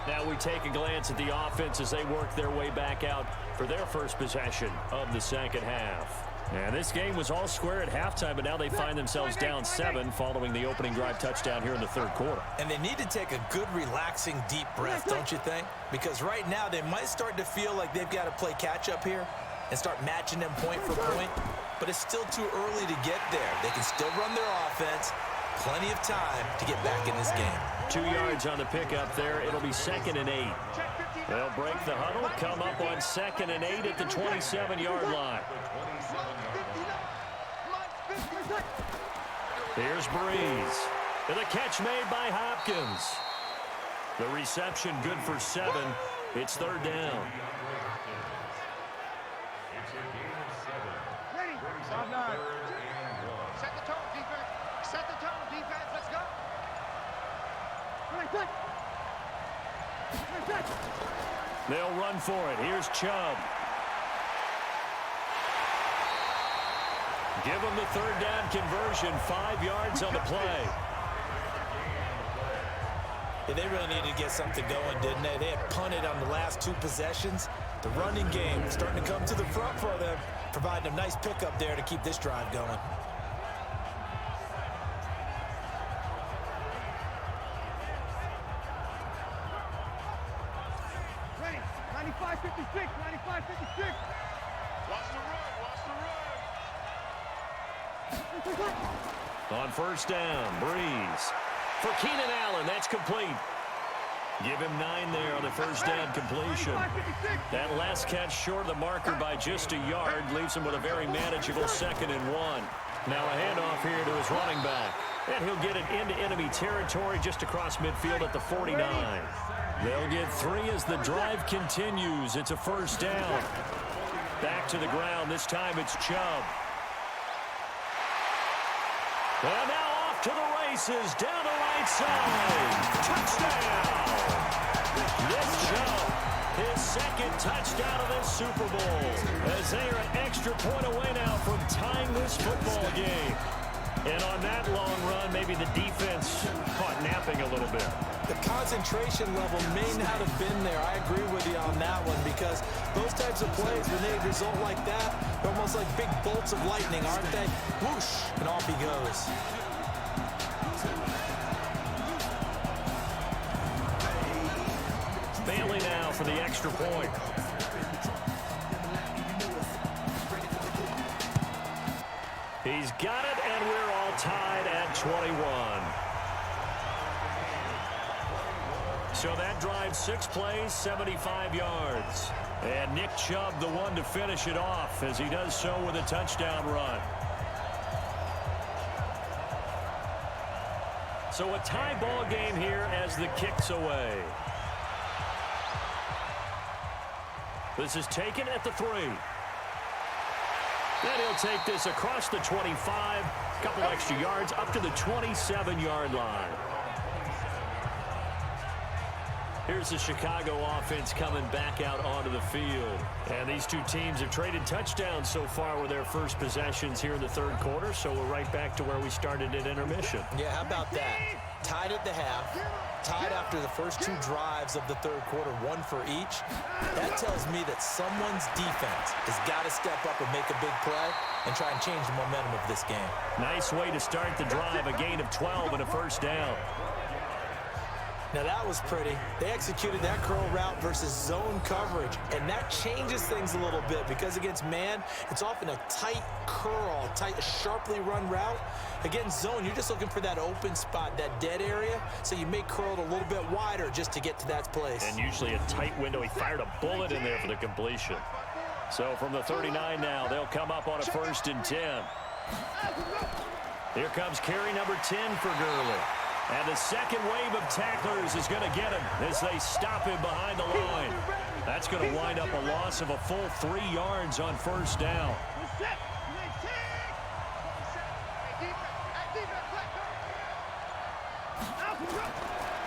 Now we take a glance at the offense as they work their way back out for their first possession of the second half. And this game was all square at halftime, but now they find themselves down 7 following the opening drive touchdown here in the third quarter. And they need to take a good, relaxing, deep breath, don't you think? Because right now they might start to feel like they've got to play catch-up here and start matching them point for point. But it's still too early to get there. They can still run their offense. Plenty of time to get back in this game. 2 yards on the pickup there. It'll be 2nd and 8. They'll break the huddle, come up on 2nd and 8 at the 27-yard line. Here's Breeze. And the catch made by Hopkins. The reception good for 7. It's 3rd down. Ready. 5-9. Set the tone, defense. Set the tone, defense. Let's go. They'll run for it. Here's Chubb. Give them the 3rd down conversion. 5 yards on the play. Yeah, they really needed to get something going, didn't they? They had punted on the last 2 possessions. The running game starting to come to the front for them, providing a nice pickup there to keep this drive going. Ready. 95-56. 95-56. Watch the run. Watch the run. On 1st down, Breeze. For Keenan Allen, that's complete. Give him 9 there on the 1st down completion. That last catch short of the marker by just a yard leaves him with a very manageable 2nd and 1. Now a handoff here to his running back. And he'll get it into enemy territory just across midfield at the 49. They'll get 3 as the drive continues. It's a 1st down. Back to the ground. This time it's Chubb. And now off to the races, down the right side. Touchdown! Nick Chubb, his 2nd touchdown of this Super Bowl, as they are an extra point away now from tying this football game. And on that long run, maybe the defense caught napping a little bit. The concentration level may not have been there. I agree with you on that one, because those types of plays, when they result like that, they're almost like big bolts of lightning, aren't they? Whoosh, and off he goes. Bailey now for the extra point. 21. So that drive, 6 plays, 75 yards. And Nick Chubb, the one to finish it off, as he does so with a touchdown run. So a tie ball game here as the kick's away. This is taken at the 3. Then he'll take this across the 25, a couple extra yards up to the 27-yard line. Here's the Chicago offense coming back out onto the field. And these two teams have traded touchdowns so far with their first possessions here in the third quarter, so we're right back to where we started at intermission. Yeah, how about that? Tied at the half, tied after the first 2 drives of the third quarter, 1 for each. That tells me that someone's defense has got to step up and make a big play and try and change the momentum of this game. Nice way to start the drive, a gain of 12 and a first down. Now that was pretty. They executed that curl route versus zone coverage, and that changes things a little bit because against man, it's often a tight curl, tight, sharply run route. Against zone, you're just looking for that open spot, that dead area, so you may curl it a little bit wider just to get to that place. And usually a tight window. He fired a bullet in there for the completion. So from the 39 now, they'll come up on a 1st and 10. Here comes carry number 10 for Gurley. And the second wave of tacklers is going to get him as they stop him behind the line. That's going to wind up a loss of a full 3 yards on first down.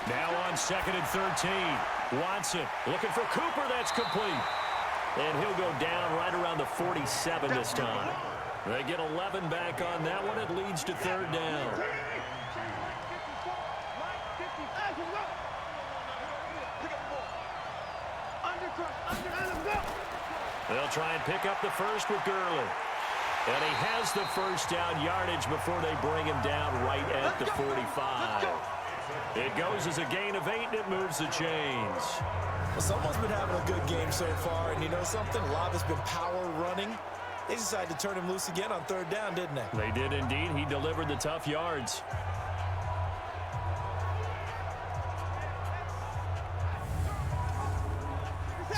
Now on 2nd and 13. Watson looking for Cooper. That's complete. And he'll go down right around the 47 this time. They get 11 back on that one. It leads to 3rd down. They'll try and pick up the first with Gurley. And he has the first down yardage before they bring him down right at the 45. It goes as a gain of 8, and it moves the chains. Well, someone's been having a good game so far, and you know something? A lot has been power running. They decided to turn him loose again on 3rd down, didn't they? They did indeed. He delivered the tough yards.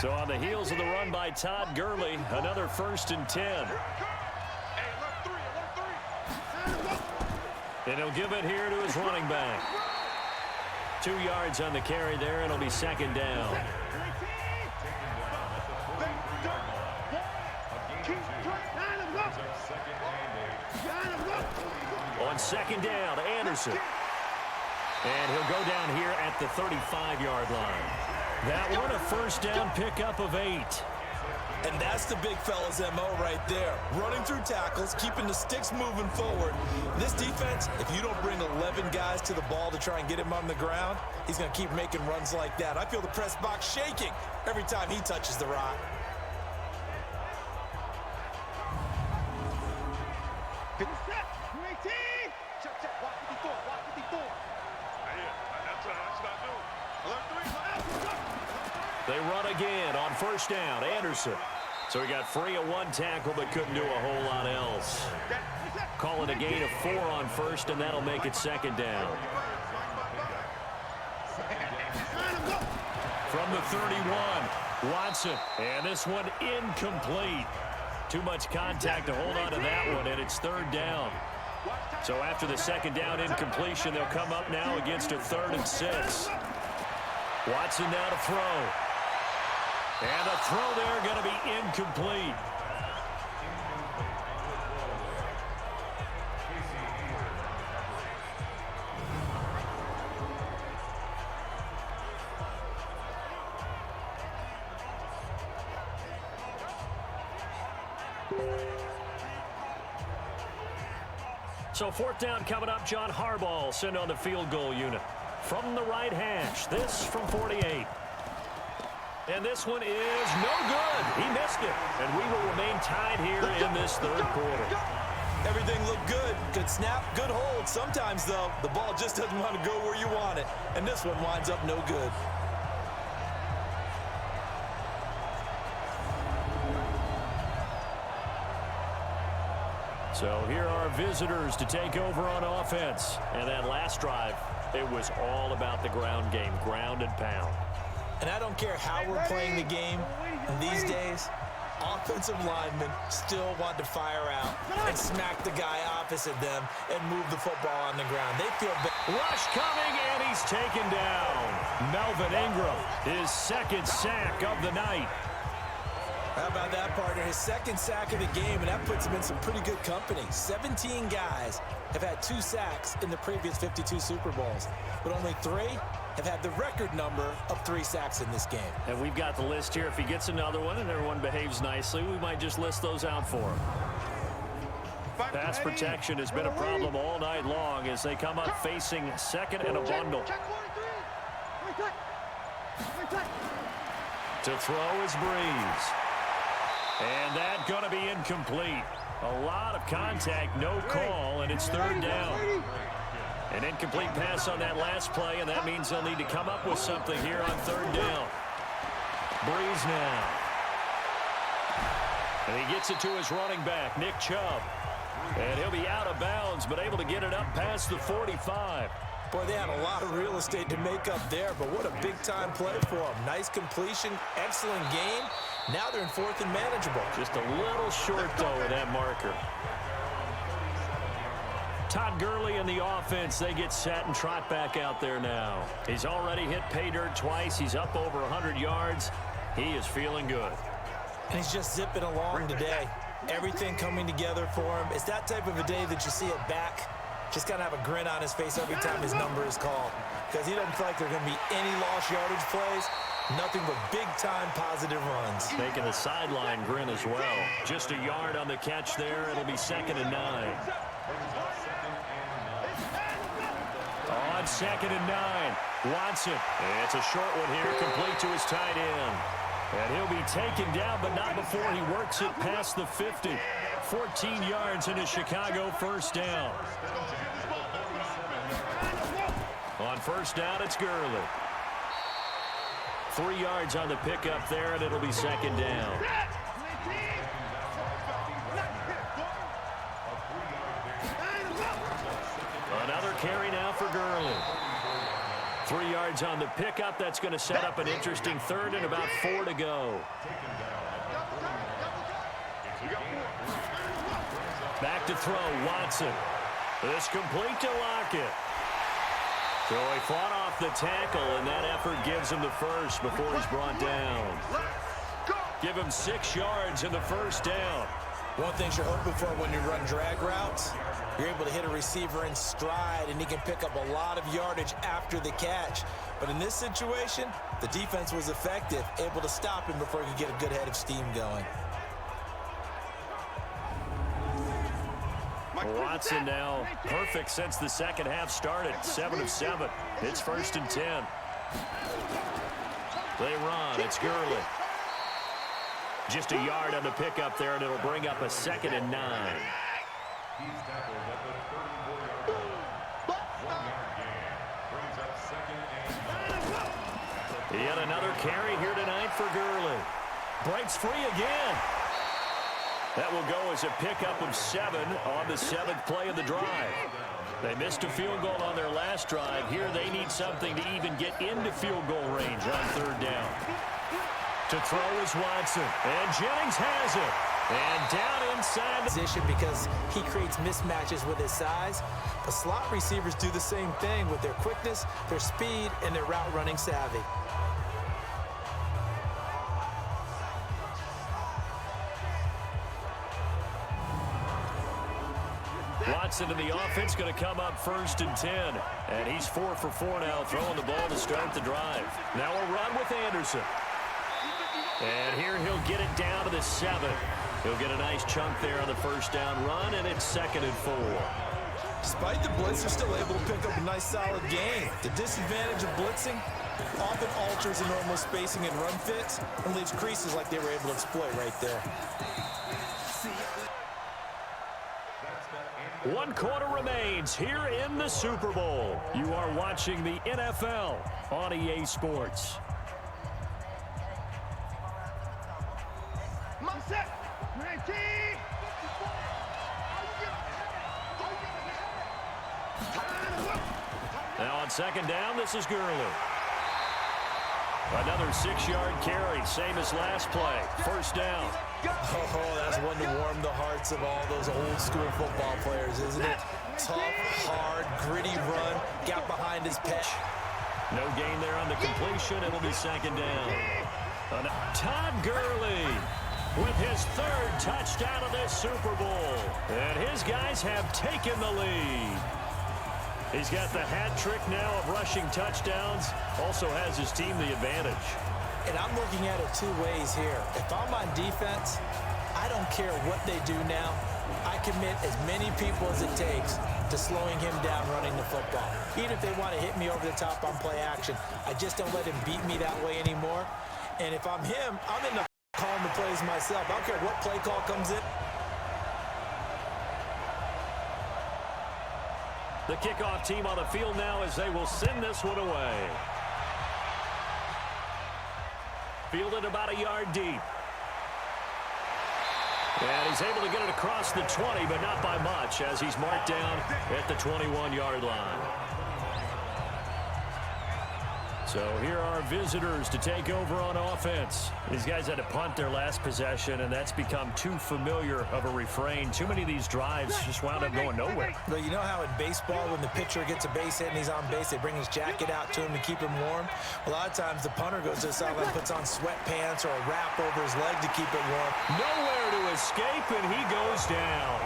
So on the heels of the run by Todd Gurley, another 1st and 10. And he'll give it here to his running back. 2 yards on the carry there, and it'll be 2nd down. On 2nd down, Anderson. And he'll go down here at the 35-yard line. That one, a first down pickup of 8. And that's the big fella's MO right there. Running through tackles, keeping the sticks moving forward. This defense, if you don't bring 11 guys to the ball to try and get him on the ground, he's going to keep making runs like that. I feel the press box shaking every time he touches the rock. They run again on first down. Anderson. So he got free of 1 tackle but couldn't do a whole lot else. Call it a gain of 4 on first, and that'll make it 2nd down. From the 31, Watson. And this one incomplete. Too much contact to hold on to that one, and it's 3rd down. So after the 2nd down incompletion, they'll come up now against a 3rd and 6. Watson now to throw. And the throw there going to be incomplete. So 4th down coming up. John Harbaugh sent on the field goal unit. From the right hash, this from 48. And this one is no good. He missed it. And we will remain tied here in this 3rd quarter. Everything looked good. Good snap, good hold. Sometimes, though, the ball just doesn't want to go where you want it. And this one winds up no good. So here are visitors to take over on offense. And that last drive, it was all about the ground game, ground and pound. And I don't care how we're playing the game these days, offensive linemen still want to fire out and smack the guy opposite them and move the football on the ground. They feel bad. Rush coming, and he's taken down. Melvin Ingram, his second sack of the night. How about that, partner? His second sack of the game, and that puts him in some pretty good company. 17 guys have had 2 sacks in the previous 52 Super Bowls, but only 3 have had the record number of 3 sacks in this game. And we've got the list here. If he gets another one and everyone behaves nicely, we might just list those out for him. Pass protection has been a problem all night long as they come up facing second and a bundle. To throw is Breeze. And that's going to be incomplete. A lot of contact, no call, and it's third down. An incomplete pass on that last play, and that means they'll need to come up with something here on third down. Breeze now. And he gets it to his running back, Nick Chubb. And he'll be out of bounds, but able to get it up past the 45. Boy, they had a lot of real estate to make up there, but what a big-time play for them. Nice completion, excellent game. Now they're in 4th and manageable. Just a little short, though, of that marker. Todd Gurley in the offense. They get set and trot back out there now. He's already hit pay dirt twice. He's up over 100 yards. He is feeling good. And he's just zipping along today. Everything coming together for him. It's that type of a day that you see a back just kind of have a grin on his face every time his number is called, because he doesn't feel like there are going to be any lost yardage plays. Nothing but big-time positive runs. Making the sideline grin as well. Just a yard on the catch there. It'll be 2nd and 9. On 2nd and 9, Watson. It's a short one here, complete to his tight end. And he'll be taken down, but not before he works it past the 50. 14 yards in a Chicago first down. On first down, it's Gurley. 3 yards on the pickup there, and it'll be 2nd down. Another carry now for Gurley. 3 yards on the pickup. That's going to set up an interesting third and about 4 to go. Back to throw, Watson. This complete to Lockett. So he fought off the tackle, and that effort gives him the first before he's brought down. Give him 6 yards in the first down. One thing you're hoping for when you run drag routes, you're able to hit a receiver in stride, and he can pick up a lot of yardage after the catch. But in this situation, the defense was effective, able to stop him before he could get a good head of steam going. Watson now perfect since the second half started. 7 of 7. It's 1st and 10. They run. It's Gurley. Just a yard on the pickup there, and it'll bring up a 2nd and 9. Yet another carry here tonight for Gurley. Breaks free again. That will go as a pickup of 7 on the 7th play of the drive. They missed a field goal on their last drive. Here they need something to even get into field goal range on third down. To throw is Watson. And Jennings has it. And down inside the Position because he creates mismatches with his size. But slot receivers do the same thing with their quickness, their speed, and their route running savvy. Watson in the offense going to come up 1st and 10. And he's 4 for 4 now, throwing the ball to start the drive. Now a run with Anderson. And here he'll get it down to the 7. He'll get a nice chunk there on the first down run, and it's 2nd and 4. Despite the blitz, they're still able to pick up a nice solid gain. The disadvantage of blitzing often alters the normal spacing and run fits and leaves creases like they were able to exploit right there. 1 quarter remains here in the Super Bowl. You are watching the NFL on EA Sports. Set. 19. Now on second down, this is Gurley. Another 6-yard carry, same as last play. First down. Oh, that's one to warm the hearts of all those old-school football players, isn't it? Tough, hard, gritty run, got behind his pitch. No gain there on the completion. It'll be second down. Todd Gurley with his 3rd touchdown of this Super Bowl. And his guys have taken the lead. He's got the hat trick now of rushing touchdowns. Also has his team the advantage. And I'm looking at it 2 ways here. If I'm on defense, I don't care what they do now. I commit as many people as it takes to slowing him down running the football. Even if they want to hit me over the top on play action, I just don't let him beat me that way anymore. And if I'm him, I'm in the calling the plays myself. I don't care what play call comes in. The kickoff team on the field now as they will send this one away. Fielded about a yard deep. And he's able to get it across the 20, but not by much as he's marked down at the 21-yard line. So here are visitors to take over on offense. These guys had to punt their last possession, and that's become too familiar of a refrain. Too many of these drives just wound up going nowhere. But you know how in baseball, when the pitcher gets a base hit and he's on base, they bring his jacket out to him to keep him warm? A lot of times the punter goes to the sideline, puts on sweatpants or a wrap over his leg to keep it warm. Nowhere to escape, and he goes down.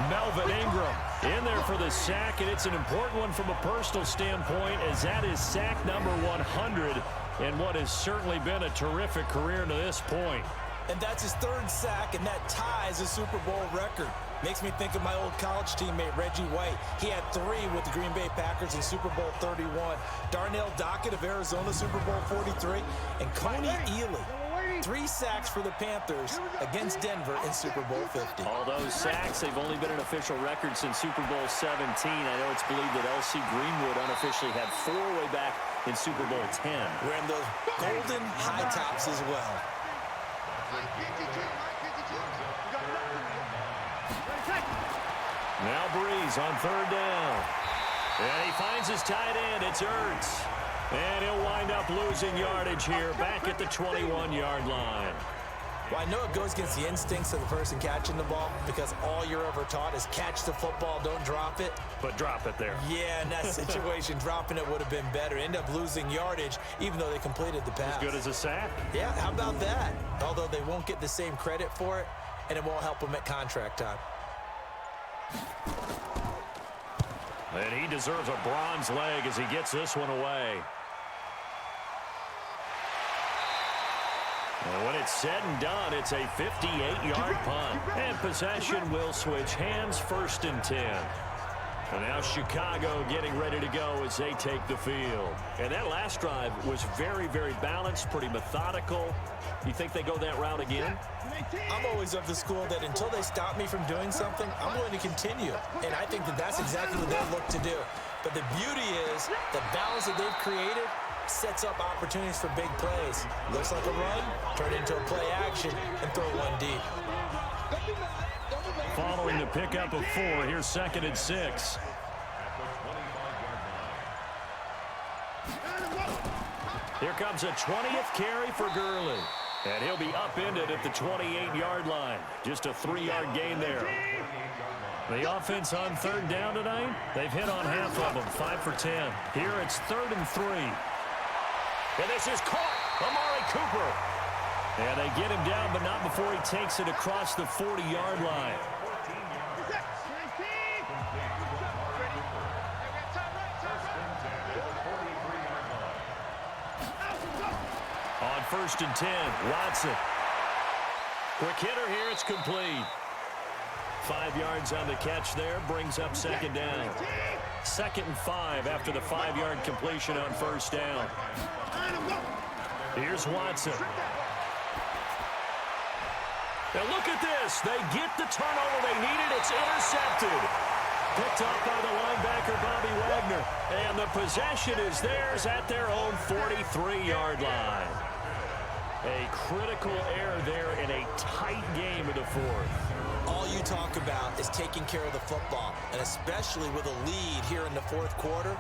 Melvin Ingram in there for the sack, and it's an important one from a personal standpoint as that is sack number 100 in what has certainly been a terrific career to this point. And that's his 3rd sack, and that ties a Super Bowl record. Makes me think of my old college teammate, Reggie White. He had 3 with the Green Bay Packers in Super Bowl 31. Darnell Dockett of Arizona, Super Bowl 43. And Coney Ealy, 3 sacks for the Panthers against Denver in Super Bowl 50. All those sacks, they've only been an official record since Super Bowl 17. I know it's believed that L.C. Greenwood unofficially had 4 way back in Super Bowl 10. Wearing those golden high tops as well. Now Breeze on 3rd down. And he finds his tight end. It's Ertz. And he'll wind up losing yardage here back at the 21-yard line. Well, I know it goes against the instincts of the person catching the ball because all you're ever taught is catch the football, don't drop it. But drop it there. Yeah, in that situation, dropping it would have been better. End up losing yardage even though they completed the pass. As good as a sack. Yeah, how about that? Although they won't get the same credit for it, and it won't help them at contract time. And he deserves a bronze leg as he gets this one away. And when it's said and done, it's a 58-yard punt. And possession will switch hands, 1st and 10. And now Chicago getting ready to go as they take the field. And that last drive was very, very balanced, pretty methodical. You think they go that route again? I'm always of the school that until they stop me from doing something, I'm going to continue. And I think that that's exactly what they'll look to do. But the beauty is the balance that they've created sets up opportunities for big plays. Looks like a run, turn into a play action, and throw one deep. Following the pickup of 4, here's 2nd and 6. Here comes a 20th carry for Gurley. And he'll be upended at the 28-yard line. Just a 3-yard gain there. The offense on 3rd down tonight, they've hit on half of them, 5 for 10. Here it's 3rd and 3. And this is caught. Amari Cooper. And they get him down, but not before he takes it across the 40-yard line. On 1st and 10, Watson. Quick hitter here, it's complete. 5 yards on the catch there, brings up 2nd down. 2nd and 5 after the 5-yard completion on 1st down. Here's Watson. Now look at this. They get the turnover they needed. It's intercepted. Picked up by the linebacker, Bobby Wagner. And the possession is theirs at their own 43-yard line. A critical error there in a tight game of the 4th. All you talk about is taking care of the football, and especially with a lead here in the 4th quarter,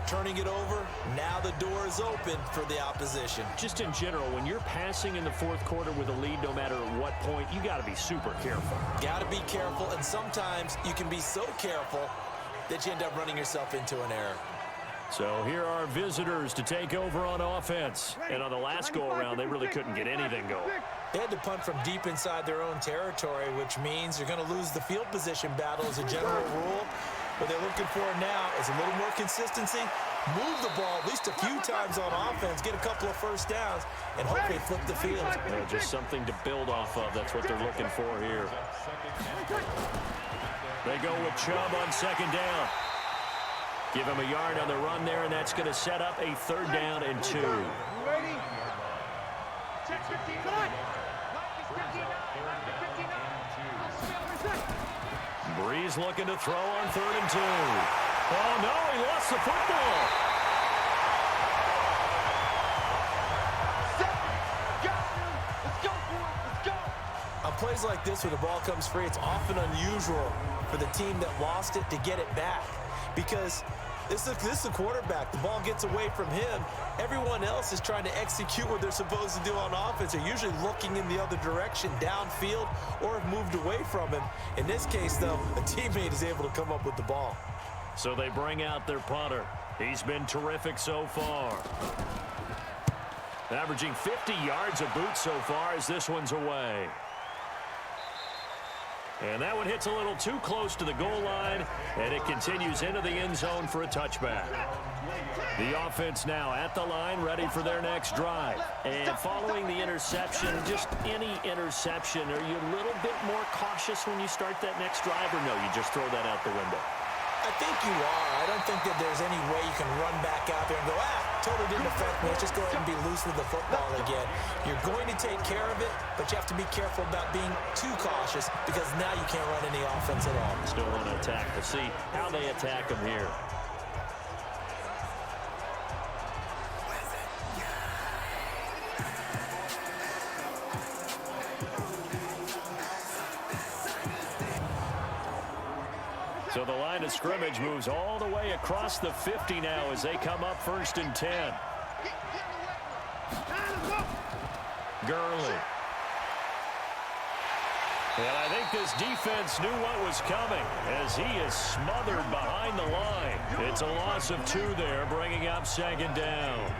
turning it over. Now the door is open for the opposition. Just in general, when you're passing in the fourth quarter with a lead, no matter at what point, you got to be super careful. Got to be careful, and sometimes you can be so careful that you end up running yourself into an error. So here are visitors to take over on offense. And on the last go-around, they really couldn't get anything going. They had to punt from deep inside their own territory, which means you're going to lose the field position battle as a general rule. What they're looking for now is a little more consistency, move the ball at least a few times on offense, get a couple of first downs, and hopefully flip the field. Just something to build off of. That's what they're looking for here. They go with Chubb on second down. Give him a yard on the run there, and that's going to set up a 3rd down and 2. Ready? Check 15. Come on. Breeze looking to throw on 3rd and 2. Oh, no, he lost the football. Let's go, boys. Let's go. On plays like this where the ball comes free, it's often unusual for the team that lost it to get it back. Because this is a quarterback. The ball gets away from him. Everyone else is trying to execute what they're supposed to do on offense. They're usually looking in the other direction, downfield, or have moved away from him. In this case, though, a teammate is able to come up with the ball. So they bring out their punter. He's been terrific so far. Averaging 50 yards a boot so far as this one's away. And that one hits a little too close to the goal line, and it continues into the end zone for a touchback. The offense now at the line, ready for their next drive. And following the interception, just any interception, are you a little bit more cautious when you start that next drive, or no, you just throw that out the window? I think you are. I don't think that there's any way you can run back out there and go, totally didn't affect me. Let's just go ahead and be loose with the football again. You're going to take care of it, but you have to be careful about being too cautious because now you can't run any offense at all. Still want to attack. We'll see how they attack them here. So the line of scrimmage moves all the way across the 50 now as they come up 1st and 10. Gurley. And I think this defense knew what was coming as he is smothered behind the line. It's a loss of 2 there, bringing up 2nd down.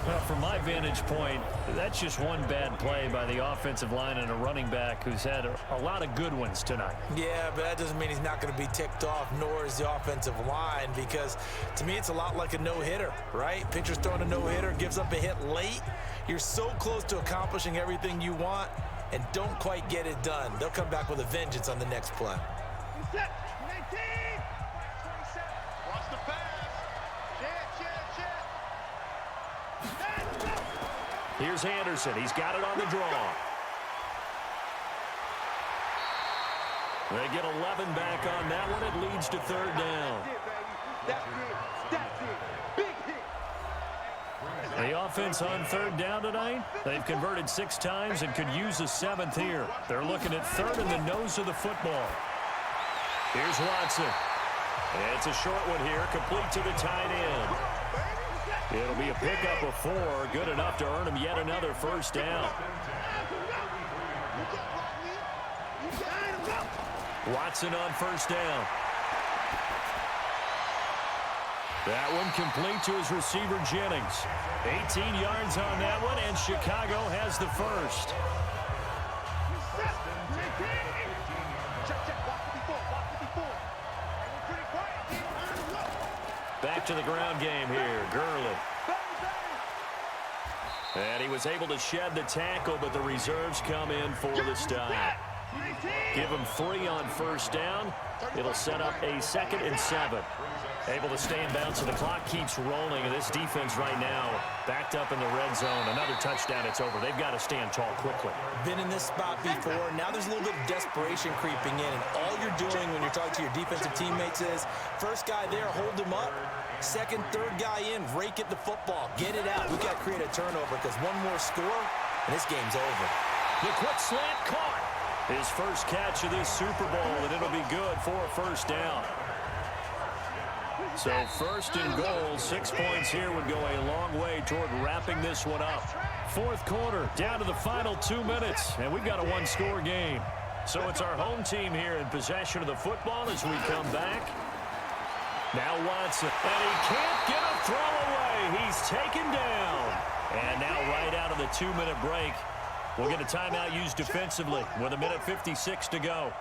Well, from my vantage point, that's just one bad play by the offensive line and a running back who's had a lot of good ones tonight. Yeah, but that doesn't mean he's not going to be ticked off, nor is the offensive line, because to me it's a lot like a no-hitter, right? Pitcher's throwing a no-hitter, gives up a hit late. You're so close to accomplishing everything you want and don't quite get it done. They'll come back with a vengeance on the next play. Watch the pass. Here's Anderson. He's got it on the draw. They get 11 back on that one. It leads to 3rd down. That's it. Big hit. The offense on 3rd down tonight, they've converted 6 times and could use a 7th here. They're looking at 3rd in the nose of the football. Here's Watson. It's a short one here, complete to the tight end. It'll be a pickup of 4, good enough to earn him yet another 1st down. Watson on 1st down. That one complete to his receiver, Jennings. 18 yards on that one, and Chicago has the 1st. Back to the ground game here, Gurley. And he was able to shed the tackle, but the reserves come in for the stop. Give him 3 on 1st down. It'll set up a 2nd and 7. Able to stay in bounds, so the clock keeps rolling, and this defense right now backed up in the red zone. Another touchdown, it's over. They've got to stand tall quickly. Been in this spot before. Now there's a little bit of desperation creeping in, and all you're doing when you're talking to your defensive teammates is, first guy there, hold him up. 2nd, 3rd guy in, rake at the football. Get it out. We've got to create a turnover because one more score, and this game's over. The quick slant caught. His first catch of this Super Bowl, and it'll be good for a 1st down. So first and goal, 6 points here would go a long way toward wrapping this one up. Fourth quarter, down to the final 2 minutes, and we've got a one-score game. So it's our home team here in possession of the football as we come back. Now Watson, and he can't get a throw away. He's taken down. And now right out of the 2-minute break, we'll get a timeout used defensively with 1:56 to go.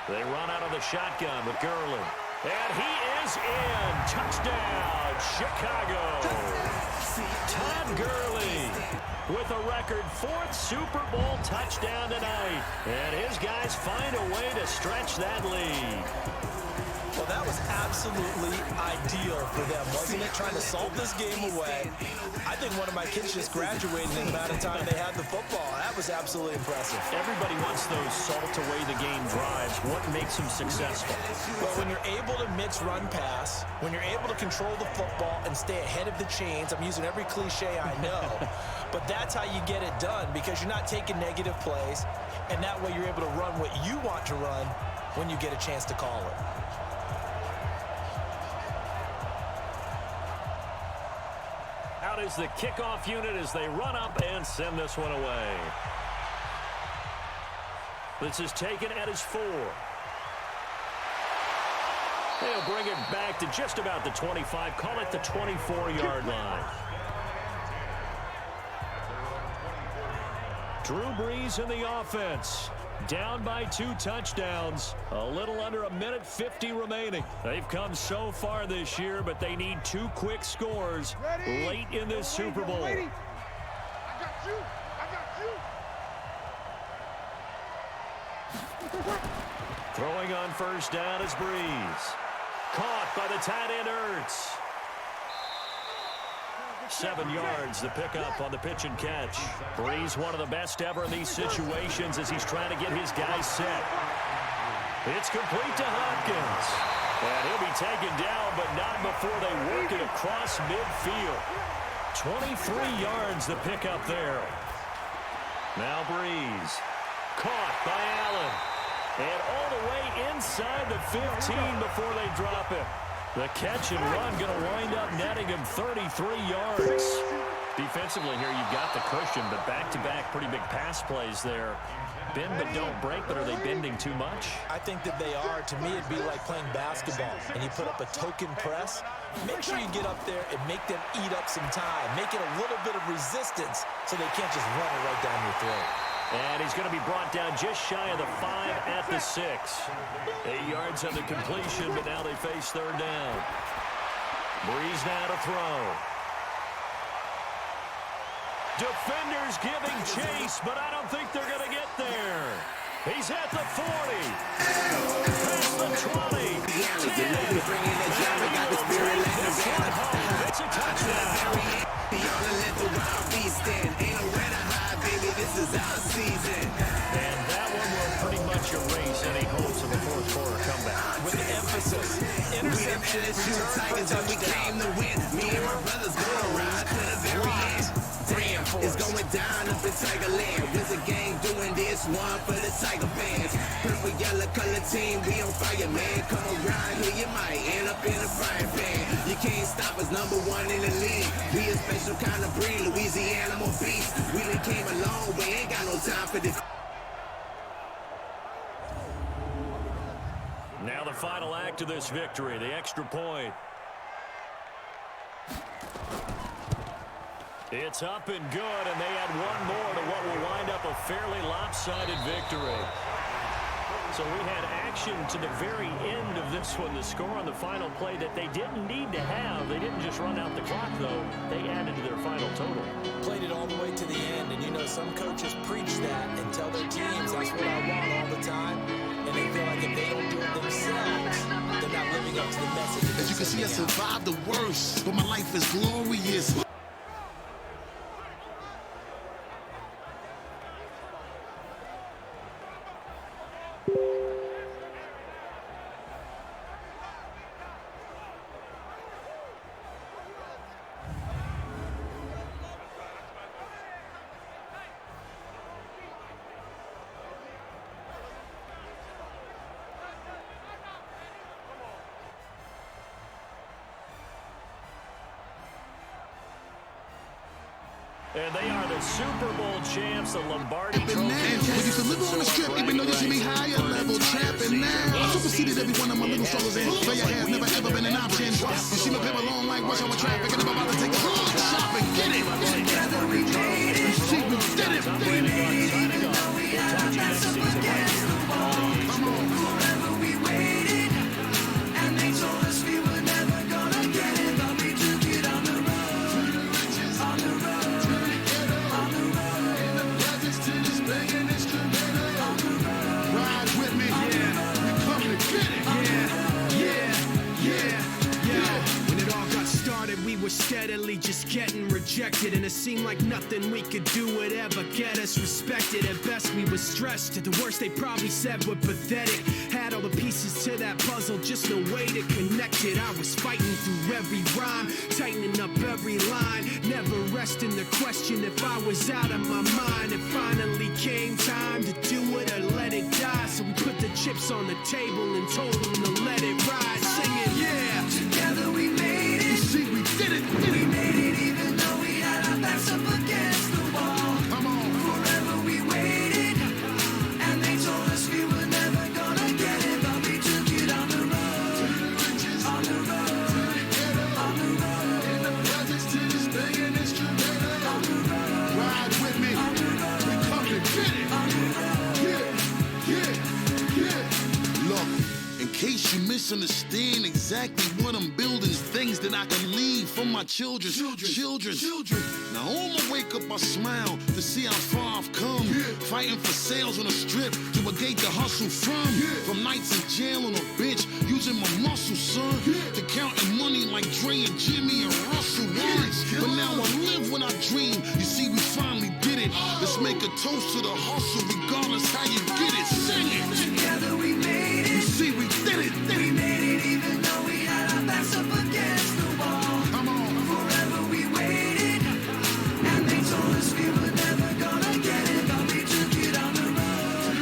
They run out of the shotgun with Gurley. And he is in. Touchdown, Chicago. Todd Gurley with a record 4th Super Bowl touchdown tonight. And his guys find a way to stretch that lead. Well, that was absolutely ideal for them, wasn't it? Trying to salt this game away. I think one of my kids just graduated in the amount of time they had the football. That was absolutely impressive. Everybody wants those salt-away-the-game drives. What makes them successful? Well, when you're able to mix run-pass, when you're able to control the football and stay ahead of the chains, I'm using every cliche I know, but that's how you get it done because you're not taking negative plays, and that way you're able to run what you want to run when you get a chance to call it. Out is the kickoff unit as they run up and send this one away. This is taken at his 4. They'll bring it back to just about the 25. Call it the 24-yard line. Drew Brees in the offense. Down by 2 touchdowns. A little under 1:50 remaining. They've come so far this year, but they need 2 quick scores late in this Super Bowl. I got you. I got you. Throwing on first down is Brees. Caught by the tight end Ertz. 7 yards, the pickup on the pitch and catch. Brees, one of the best ever in these situations as he's trying to get his guys set. It's complete to Hopkins. And he'll be taken down, but not before they work it across midfield. 23 yards, the pickup there. Now Brees. Caught by Allen. And all the way inside the 15 before they drop it. The catch and run going to wind up netting him 33 yards. Defensively here, you've got the cushion, but back-to-back pretty big pass plays there. Bend but don't break, but are they bending too much? I think that they are. To me, it'd be like playing basketball, and you put up a token press. Make sure you get up there and make them eat up some time. Make it a little bit of resistance so they can't just run it right down your throat. And he's going to be brought down just shy of the 5 at the 6. 8 yards on the completion, but now they face third down. Brees now to throw. Defenders giving chase, but I don't think they're going to get there. He's at the 40. Past the 20. 10. It's a touchdown. This is our season. And that one will pretty much erase any hopes of a fourth quarter comeback. With the emphasis, interception, return for touchdown. We came to win. Me and my brothers gonna ride to the very end. It's going down up in Tigerland. With the gang doing this one for the Tiger fans. Purple yellow color team, we on fire, man. Come around here, you might end up in a frying pan. You can't stop us, #1 in the league. We a special kind of breed, Louisiana beast. We done came a long way, ain't got no time for this. Now the final act of this victory, the extra point. It's up and good, and they add one more to what will wind up a fairly lopsided victory. So we had action to the very end of this one. The score on the final play that they didn't need to have. They didn't just run out the clock, though. They added to their final total. Played it all the way to the end, and you know some coaches preach that and tell their teams that's what I want all the time, and they feel like if they don't do it themselves, they're not living up to the message. As you can see, I survived the worst, but my life is glorious. And they are the Super Bowl champs, the Lombardi Trophy. We used to live on the strip, even though you should be higher level trapping now. I superseded every one of my little struggles in. Failure has never ever been an option. You see my paper long like rush hour traffic, and I'm about to take a hard shopping. Get it. Together we made it. See, we did it. We made it even though we had our backs up against the wall. Forever we waited, and they told us we were never gonna get it, but we took it on the road, on the road, on the road, in the presence to this banging instrumental, on the road. Ride with me, yeah. We come to get it. When it all got started, we were steadily just getting rejected, and it seemed like nothing we could do would ever get us respected. At best, we were stressed. At the worst, they probably said we're pathetic. Had all the pieces to that puzzle, just no way to connect it. I was fighting through every rhyme, tightening up every line, never resting the question if I was out of my mind. It finally came time to do it or let it die. So we put the chips on the table and told them to let it ride, singing, yeah. Together we made it. You see, we did it. We made it even though we had our backs up against the wall. Come on. Forever we waited, and they told us we were never gonna get it, but we took it on the road, on the road, on the road, In the presence to this banging instrumental. on the road, Ride with me. on the road, We come to get it. on the road. Yeah. Look, in case you misunderstand exactly what I'm building, things that I can leave for my children. Now on my wake up, I smile to see how far I've come. Fighting for sales on the strip to a gate to hustle from. From nights in jail on a bench, using my muscle, son. To counting money like Dre and Jimmy and Russell once. But now I live what I dream. You see, we finally did it. Let's make a toast to the hustle, regardless how you get it. Sing it. Together we made You it. see, we did it. We made it even though we had our backs up against the wall. Come on. Forever we waited, and they told us we were never gonna get it, but we took it on the road,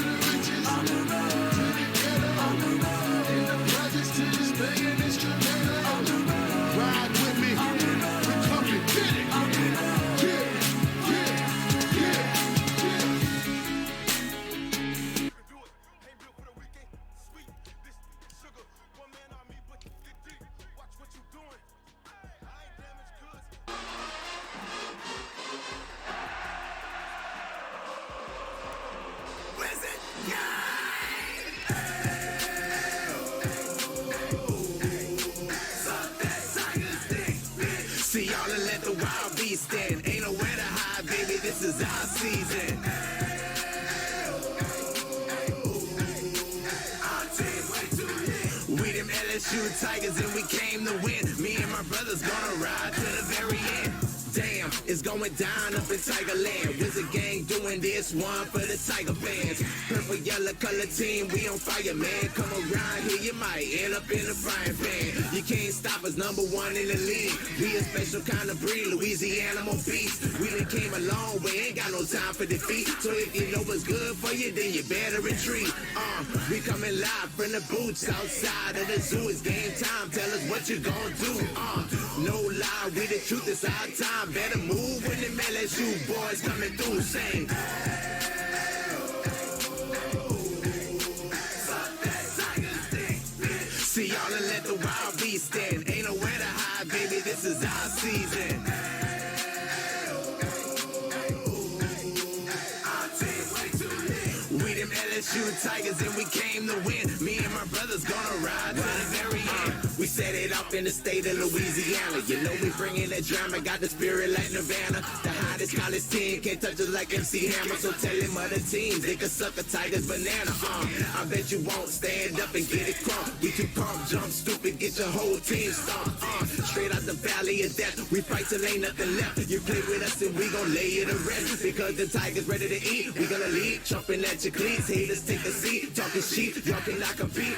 on the road, on the road, In the presence to this banging instrumental. on the road, Ride with me. on the road, We come to get it. on the road. See y'all and let the wild beast in. Ain't nowhere to hide, baby. This is our season. We them LSU Tigers and we came to win. Me and my brothers gonna ride to the very end. Damn, it's going down up in Tigerland. Wizard gang doing this one for the Tiger fans. Purple yellow color team, we on fire, man. Come around here, you might end up in a frying pan. You can't stop us, number one in the league. We a special kind of breed, Louisiana beast. We done came a long way, ain't got no time for defeat. So if you know what's good for you, then you better retreat. We coming live from the boots outside of the zoo. It's game time, tell us what you gonna do. No lie, we the truth, it's our time. Better move when them LSU boys coming through, saying. See y'all and let the wild beast in. Ain't nowhere to hide, baby, this is our season. We them LSU Tigers and we came to win. Me and my brothers gonna ride to the very end. We set it up in the state of Louisiana. You know we bringing that drama, got the spirit like Nirvana. The hottest college team can't touch us like MC Hammer. So tell them other teams they can suck a Tigers banana. I bet you won't stand up and get it crunk. We too pump, jump stupid, get your whole team stomped. Straight out the valley of death, we fight till ain't nothing left. You play with us and we gon' lay you to rest. Because the Tigers ready to eat, we gonna lead, jumping at your cleats. Haters take a seat, talking sheep, y'all cannot compete.